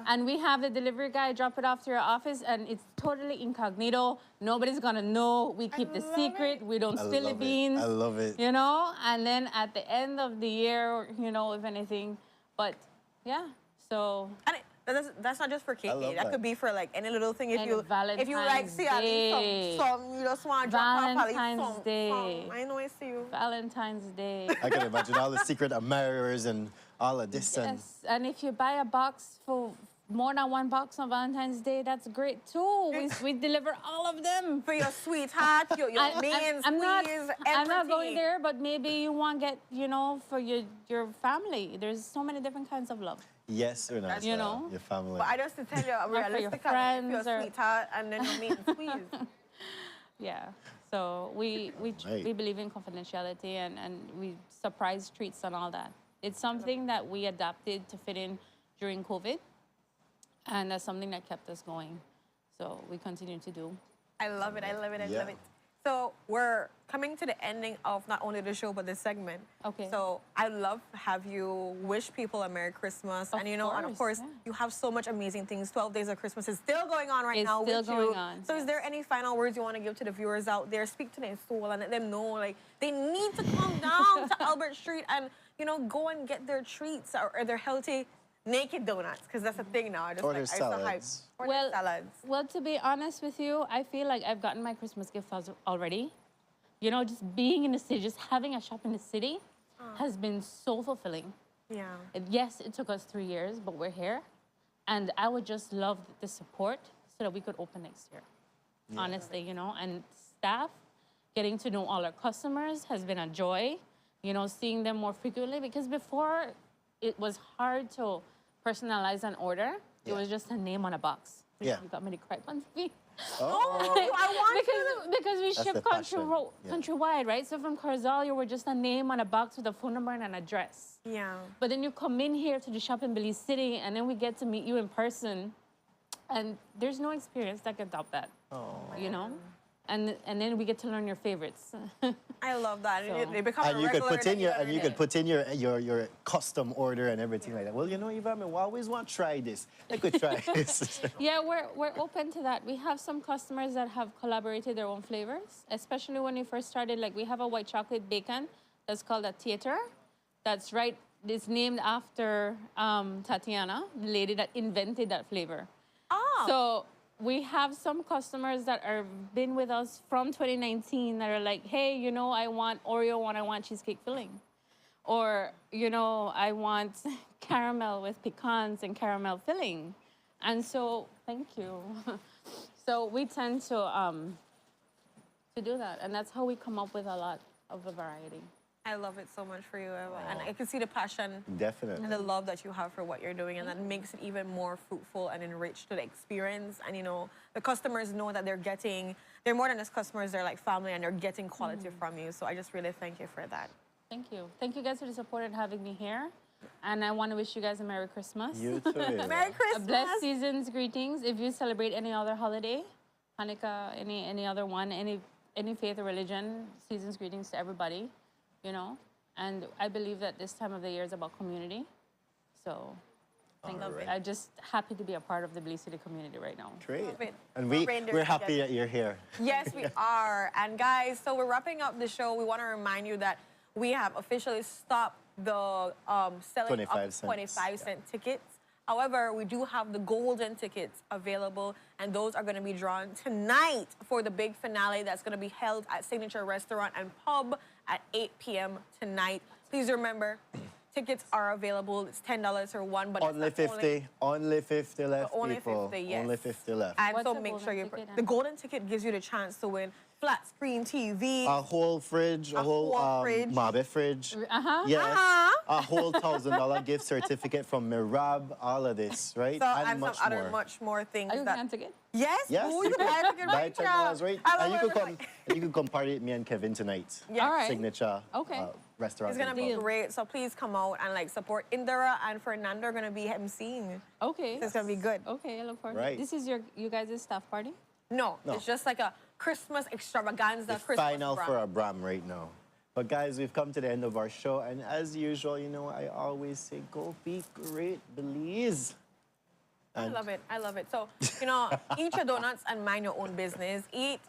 and we have the delivery guy drop it off to your office, and it's totally incognito. Nobody's gonna know. We keep the secret. We don't spill the beans. I love it. You know, and then at the end of the year, you know, if anything, but yeah, so. That's not just for KK. love That that. could be for like any little thing. If And you like, Valentine's see at Day. least some you just want to drop off at least Valentine's some. Day. I know I see you. Valentine's Day. I can imagine all the secret admirers and all of this. And Yes, and if you buy a box for more than one box on Valentine's Day, that's great too. We deliver all of them. For your sweetheart, your main I'm not everything. going there, but maybe you want to get, you know, for your family. There's so many different kinds of love. yes or no, You know? your family. But I just to tell you, for your realistically, if friends you're a or- sweetheart and then your main squeeze. Yeah. So we Right. believe in confidentiality and we surprise treats and all that. It's something that we adapted to fit in during COVID, and that's something that kept us going. So we continue to do. I love it. I love it. I Yeah. love it. So we're coming to the ending of not only the show but the segment. Okay. So I'd love to have you wish people a Merry Christmas, and of course, yeah. you have so much amazing things. 12 Days of Christmas is still going on right It's now. still with going you. on, So is there any final words you want to give to the viewers out there? Speak to their soul and let them know like they need to come down to Albert Street and go and get their treats or their healthy naked donuts, because that's a thing now. I just Order I still hype. salads. Order salads. Well, to be honest with you, I feel like I've gotten my Christmas gift already. You know, just being in the city, just having a shop in the city has been so fulfilling. Yeah. Yes, it took us 3 years, but we're here. And I would just love the support so that we could open next year. Honestly, you know, and staff, getting to know all our customers has been a joy, you know, seeing them more frequently, because before it was hard to personalize an order. It was just a name on a box. Yeah. You got me to cry on me. I want because we That's ship the passion. countrywide, right? So from Corzalia, we're just a name on a box with a phone number and an address. Yeah. But then you come in here to the shop in Belize City, and then we get to meet you in person, and there's no experience that can top that. You know, and then we get to learn your favorites. I love that. So- They become And a you could regular put in that your you and you gotta could put in your custom order and everything like that. Well, you know, Yvonne, we always want to try this. I could try this. Yeah, we're open to that. We have some customers that have collaborated their own flavors, especially when we first started. Like we have a white chocolate bacon that's called a theater. That's right. It's named after Tatiana, the lady that invented that flavor. Oh. So we have some customers that are been with us from 2019 that are like, hey, you know, I want Oreo and I want cheesecake filling. Or, you know, I want caramel with pecans and caramel filling. And so, thank you. So we tend to do that. And that's how we come up with a lot of a variety. I love it so much for you, Eva. And I can see the passion Definitely. and the love that you have for what you're doing, and that makes it even more fruitful and enriched to the experience. And you know, the customers know that they're more than just customers, they're like family, and they're getting quality from you. So I just really thank you for that. Thank you. Thank you guys for the support and having me here. And I want to wish you guys a Merry Christmas. You too. Eva. Merry A Christmas! blessed season's greetings. If you celebrate any other holiday, Hanukkah, any other one, any faith or religion, season's greetings to everybody, you know. And I believe that this time of the year is about community. So I'm just happy to be a part of the Belize City community right now. Great. Love it. And We're reindeer we're happy together. that you're here. Yes, we are. And guys, so we're wrapping up the show. We want to remind you that we have officially stopped the selling 25 of cents. 25-cent tickets. However, we do have the golden tickets available, and those are going to be drawn tonight for the big finale that's going to be held at Signature Restaurant and Pub at 8 p.m. tonight. Please remember, tickets are available. It's $10 for one, but Only it's not 50. Only 50 left, only people. 50, yes. Only 50 left. And What's so the make golden sure you... ticket, The golden ticket gives you the chance to win flat screen TV. A whole fridge, a whole fridge. Mabe fridge. Uh-huh. Yes. A whole $1,000 gift certificate from Mirab. All of this, right? So, and and much some more. other much more things. Are you that, going to get? Yes. Yes, Ooh, you can buy a ticket buy right now. $10, right? I love And you it. could come. And you could come party with me and Kevin tonight. Yes. All right. Signature Okay. Restaurant. It's gonna and be Pub. great. So please come out and like support. Indira and Fernando are gonna be emceeing. Okay. So it's gonna be good. Okay, I look forward. Right. This is you guys' staff party? No, No. it's just like a Christmas extravaganza. The Christmas final brunch. for a Bram right now. But guys, we've come to the end of our show, and as usual, you know, I always say, go be great, Belize. I And love it. I love it. So, you know, eat your donuts and mind your own business. Eat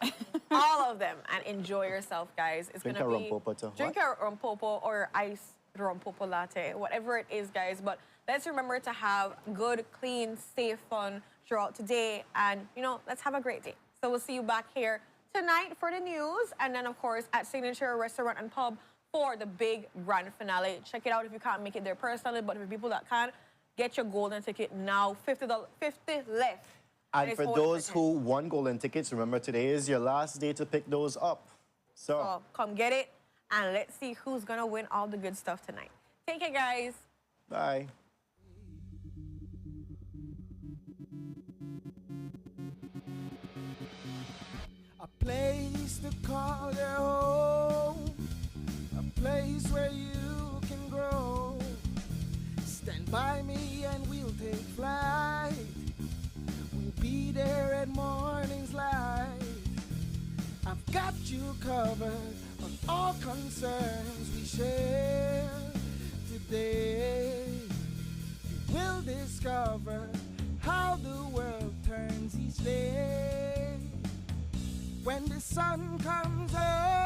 all of them and enjoy yourself, guys. It's Drink gonna a be rompopo too. drink a rompopo or ice rompopo latte, whatever it is, guys. But let's remember to have good, clean, safe fun throughout today, and you know, let's have a great day. So we'll see you back here tonight for the news, and then of course at Signature Restaurant and Pub for the big grand finale. Check it out if you can't make it there personally, but for people that can, get your golden ticket now. $50 left. And it's for all those for who won golden tickets, remember today is your last day to pick those up. So come get it, and let's see who's gonna win all the good stuff tonight. Take care, guys. Bye. A place to call your home, a place where you can grow. Stand by me and we'll take flight. We'll be there at morning's light. I've got you covered on all concerns we share today. You will discover how the world turns each day. When the sun comes up